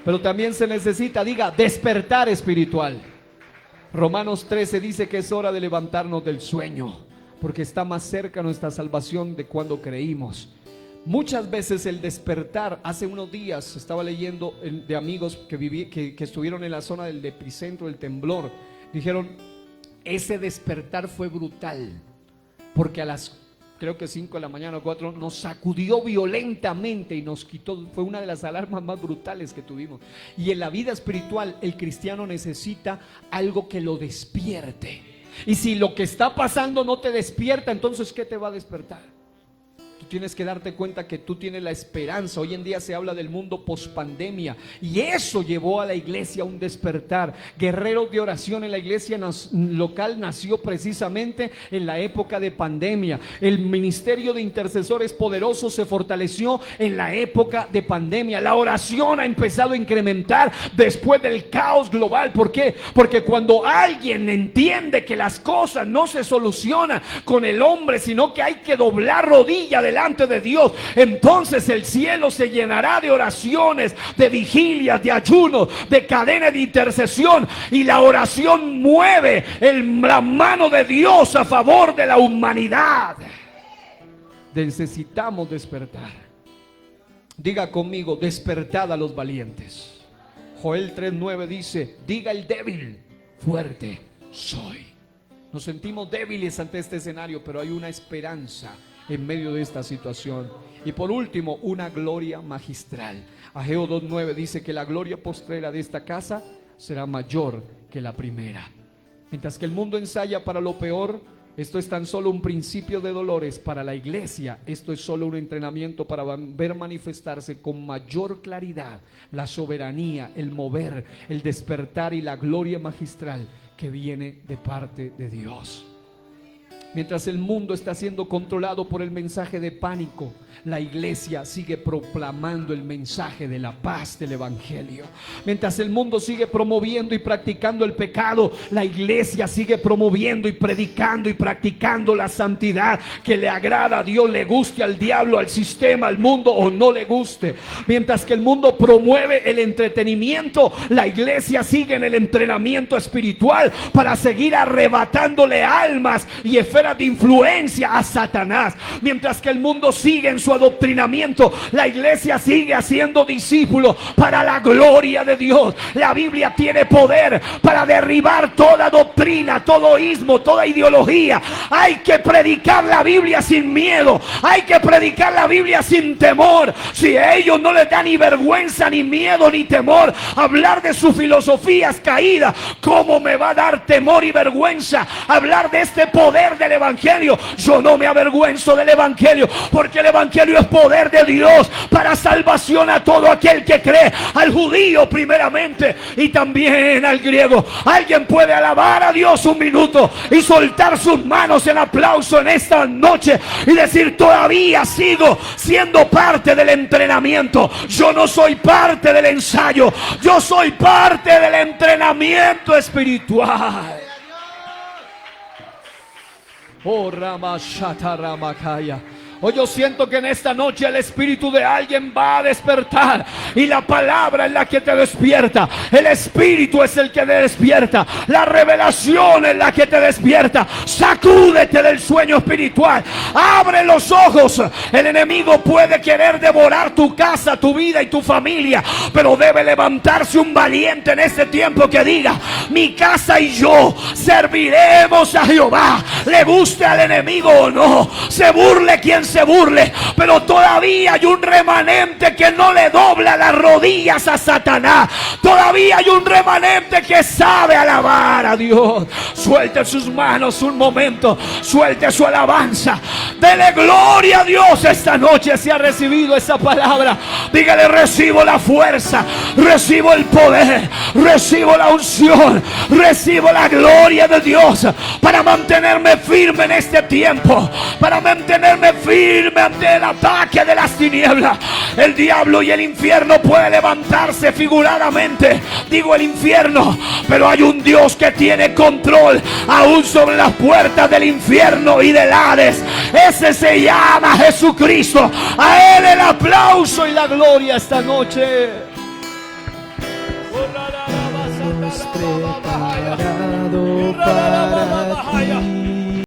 Pero también se necesita, diga, despertar espiritual. Romanos 13 dice que es hora de levantarnos del sueño, porque está más cerca nuestra salvación de cuando creímos. Muchas veces el despertar, hace unos días estaba leyendo de amigos que estuvieron en la zona del epicentro del temblor. Dijeron, ese despertar fue brutal, porque a las creo que 5 de la mañana o 4 nos sacudió violentamente y nos quitó. Fue una de las alarmas más brutales que tuvimos. Y en la vida espiritual el cristiano necesita algo que lo despierte. Y si lo que está pasando no te despierta, entonces ¿qué te va a despertar? Tienes que darte cuenta que tú tienes la esperanza. Hoy en día se habla del mundo pospandemia, y eso llevó a la iglesia a un despertar. Guerreros de oración en la iglesia local nació precisamente en la época de pandemia. El ministerio de intercesores poderosos se fortaleció en la época de pandemia. La oración ha empezado a incrementar después del caos global. ¿Por qué? Porque cuando alguien entiende que las cosas no se solucionan con el hombre, sino que hay que doblar rodilla delante de Dios, entonces el cielo se llenará de oraciones, de vigilias, de ayunos, de cadenas de intercesión, y la oración mueve la mano de Dios a favor de la humanidad. Necesitamos despertar. Diga conmigo, despertad a los valientes. Joel 3:9 dice, diga el débil, fuerte soy. Nos sentimos débiles ante este escenario, pero hay una esperanza en medio de esta situación. Y por último, una gloria magistral. Ageo 2:9 dice que la gloria postrera de esta casa será mayor que la primera. Mientras que el mundo ensaya para lo peor, esto es tan solo un principio de dolores. Para la iglesia, esto es solo un entrenamiento para ver manifestarse con mayor claridad la soberanía, el mover, el despertar y la gloria magistral que viene de parte de Dios. Mientras el mundo está siendo controlado por el mensaje de pánico, la iglesia sigue proclamando el mensaje de la paz del evangelio. Mientras el mundo sigue promoviendo y practicando el pecado, la iglesia sigue promoviendo y predicando y practicando la santidad que le agrada a Dios, le guste al diablo, al sistema, al mundo o no le guste. Mientras que el mundo promueve el entretenimiento, la iglesia sigue en el entrenamiento espiritual para seguir arrebatándole almas y efectos esferas de influencia a Satanás. Mientras que el mundo sigue en su adoctrinamiento, la iglesia sigue haciendo discípulos para la gloria de Dios. La Biblia tiene poder para derribar toda doctrina, todo ismo, toda ideología. Hay que predicar la Biblia sin miedo. Hay que predicar la Biblia sin temor. Si a ellos no les da ni vergüenza, ni miedo, ni temor hablar de sus filosofías caídas, ¿cómo me va a dar temor y vergüenza hablar de este poder del evangelio? Yo no me avergüenzo del evangelio, porque el evangelio es poder de Dios para salvación a todo aquel que cree, al judío primeramente y también al griego. Alguien puede alabar a Dios un minuto y soltar sus manos en aplauso en esta noche y decir: todavía sigo siendo parte del entrenamiento. Yo no soy parte del ensayo, yo soy parte del entrenamiento espiritual. Oh, Ramashata Ramakaya. Hoy yo siento que en esta noche el espíritu de alguien va a despertar, y la palabra es la que te despierta. El espíritu es el que te despierta. La revelación es la que te despierta. Sacúdete del sueño espiritual. Abre los ojos. El enemigo puede querer devorar tu casa, tu vida y tu familia, pero debe levantarse un valiente en este tiempo que diga: mi casa y yo serviremos a Jehová. Le guste al enemigo o no, se burle quien se burle, pero todavía hay un remanente que no le dobla las rodillas a Satanás. Todavía hay un remanente que sabe alabar a Dios. Suelte sus manos un momento, suelte su alabanza, dele gloria a Dios. Esta noche se ha recibido esa palabra. Dígale: recibo la fuerza, recibo el poder, recibo la unción, recibo la gloria de Dios para mantenerme firme en este tiempo, para mantenerme firme ante el ataque de las tinieblas. El diablo y el infierno puede levantarse figuradamente, digo el infierno, pero hay un Dios que tiene control aún sobre las puertas del infierno y del Hades. Ese se llama Jesucristo. A Él el aplauso y la gloria esta noche. Preparado para ti.